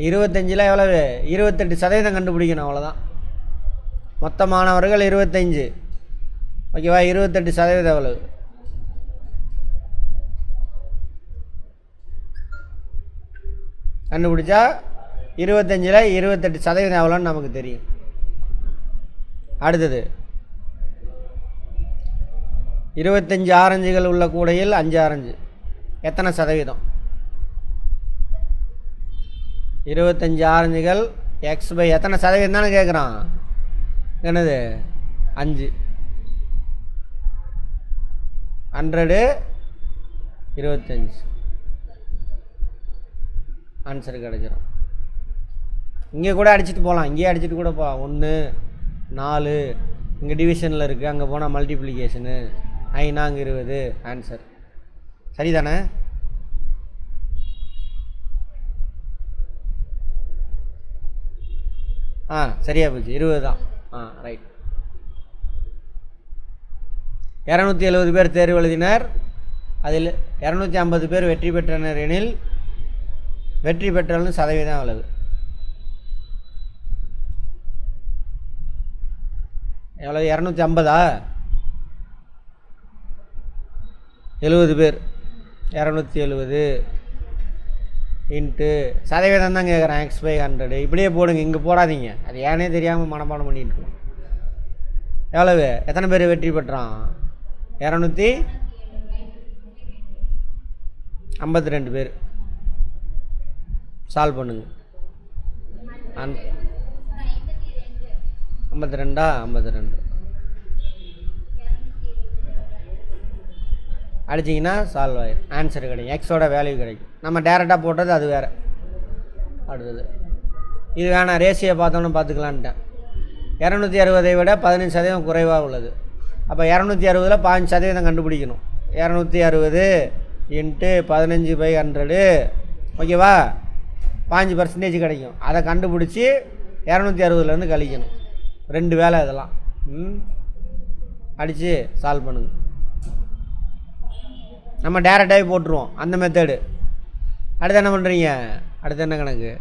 A: 25ல் எவ்வளவு? 28% கண்டுபிடிக்கணும். அவ்வளோதான். மொத்த மாணவர்கள் 25. ஓகேவா? 28% எவ்வளவு? கண்டுபிடிச்சா 25ல் 28% எவ்வளோன்னு நமக்கு தெரியும். அடுத்தது 25 ஆரஞ்சுகள் உள்ள கூடையில் 5 ஆரஞ்சு எத்தனை சதவீதம்? 25 ஆரஞ்சுகள் x/, எத்தனை சதவீதம் தானே கேட்குறான். என்னது? 5. 100 25 ஆன்சர் கிடச்சிடும். இங்கே கூட அடிச்சுட்டு போகலாம். இங்கேயே அடிச்சுட்டு கூட போகலாம். 1 4 இங்கே டிவிஷனில் இருக்குது, அங்கே போனால் மல்டிப்ளிகேஷனு. 5 அங்கே 20 ஆன்சர். சரிதானே? சரியாக போச்சு. 20 தான். ரைட். 270 பேர் தேர்வு எழுதினர். அதில் 250 பேர் வெற்றி பெற்றனர் எனில் வெற்றி பெற்றவர்கள் சதவீதம் எவ்வளவு? எவ்வளவு? 250. 70 பேர் 270 இன்ட்டு சதவீதம் தான் கேட்குறேன். x/100 இப்படியே போடுங்க. இங்கே போடாதீங்க. அது ஏனே தெரியாமல் மனப்பாடம் பண்ணிட்டு இருக்கோம். எவ்வளவு? எத்தனை பேர் வெற்றி பெற்றான்? 252 பேர். சால்வ் பண்ணுங்க. 52 அடிச்சிங்கன்னா சால்வ் ஆகிடும். ஆன்சர் கிடைக்கும். எக்ஸோட வேல்யூ கிடைக்கும். நம்ம டேரெக்டாக போட்டது அது வேறு. அடுத்தது இது வேணாம், ரேஷியோ பார்த்தோன்னு பார்த்துக்கலான்ட்டேன். 260 விட 15% குறைவாக உள்ளது. அப்போ 260ல் 5% கண்டுபிடிக்கணும். 260 இன்ட்டு 15/100 ஓகேவா, 5% கிடைக்கும். அதை கண்டுபிடிச்சி 260லேருந்து கழிக்கணும். 2 வேலை இதெல்லாம். அடித்து சால்வ் பண்ணுங்க. நம்ம டேரெக்டாகவே போட்டுருவோம் அந்த மெத்தடு. அடுத்து என்ன பண்ணுறீங்க? அடுத்து என்ன கணக்கு?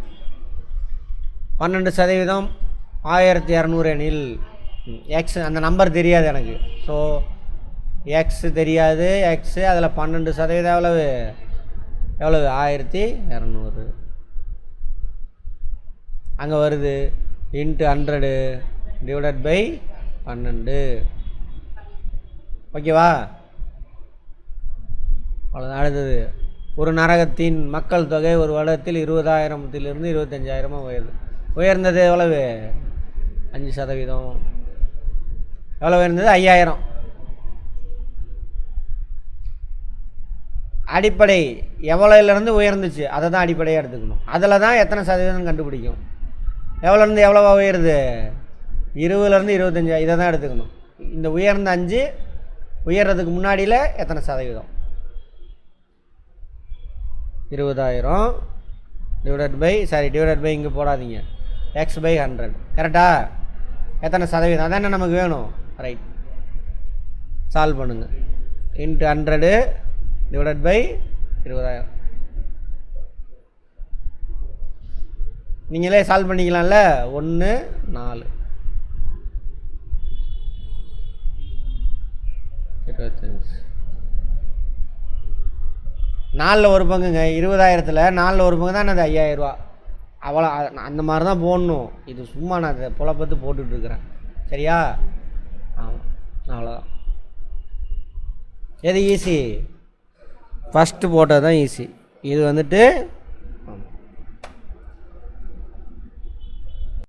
A: 12% 1200 எனில் எக்ஸ், அந்த நம்பர் தெரியாது எனக்கு. ஸோ எக்ஸ் தெரியாது. எக்ஸு அதில் 12% எவ்வளவு? 1200 அங்கே வருது. Into 100 divided by 12. ஓகேவா? அவ்வளோதான். அடுத்தது, ஒரு நரகத்தின் மக்கள் தொகை ஒரு வருடத்தில் 20,000 25,000 உயருது. உயர்ந்தது எவ்வளவு? 5%. எவ்வளோ உயர்ந்தது? 5,000. அடிப்படை எவ்வளோலேருந்து உயர்ந்துச்சு அதை தான் அடிப்படையாக எடுத்துக்கணும். அதில் தான் எத்தனை சதவீதம் கண்டுபிடிக்கும். எவ்வளோலேருந்து எவ்வளோவா உயருது? 20லேருந்து 25. இதை தான் எடுத்துக்கணும். இந்த உயர்ந்த 5 உயர்றதுக்கு முன்னாடியில் எத்தனை சதவீதம்? 20,000 டிவைடட் பை இங்கே போடாதீங்க, x/100. கரெக்டா? எத்தனை சதவீதம் அதானே நமக்கு வேணும். ரைட், சால்வ் பண்ணுங்கள். Into 100 divided by 20,000. நீங்களே சால்வ் பண்ணிக்கலாம்ல. 1 4 25. 4ல் ஒரு பங்குங்க. 20,000த்தில் 4ல் ஒரு பங்கு தான் அது 5,000 ரூபா. அவ்வளோ அந்த மாதிரி தான் போடணும். இது சும்மா நான் அதை புலப்பத்து போட்டுட்ருக்குறேன். சரியா? ஆமாம், அவ்வளோதான். எது ஈஸி? ஃபஸ்ட்டு போட்டது தான் ஈஸி. இது வந்துட்டு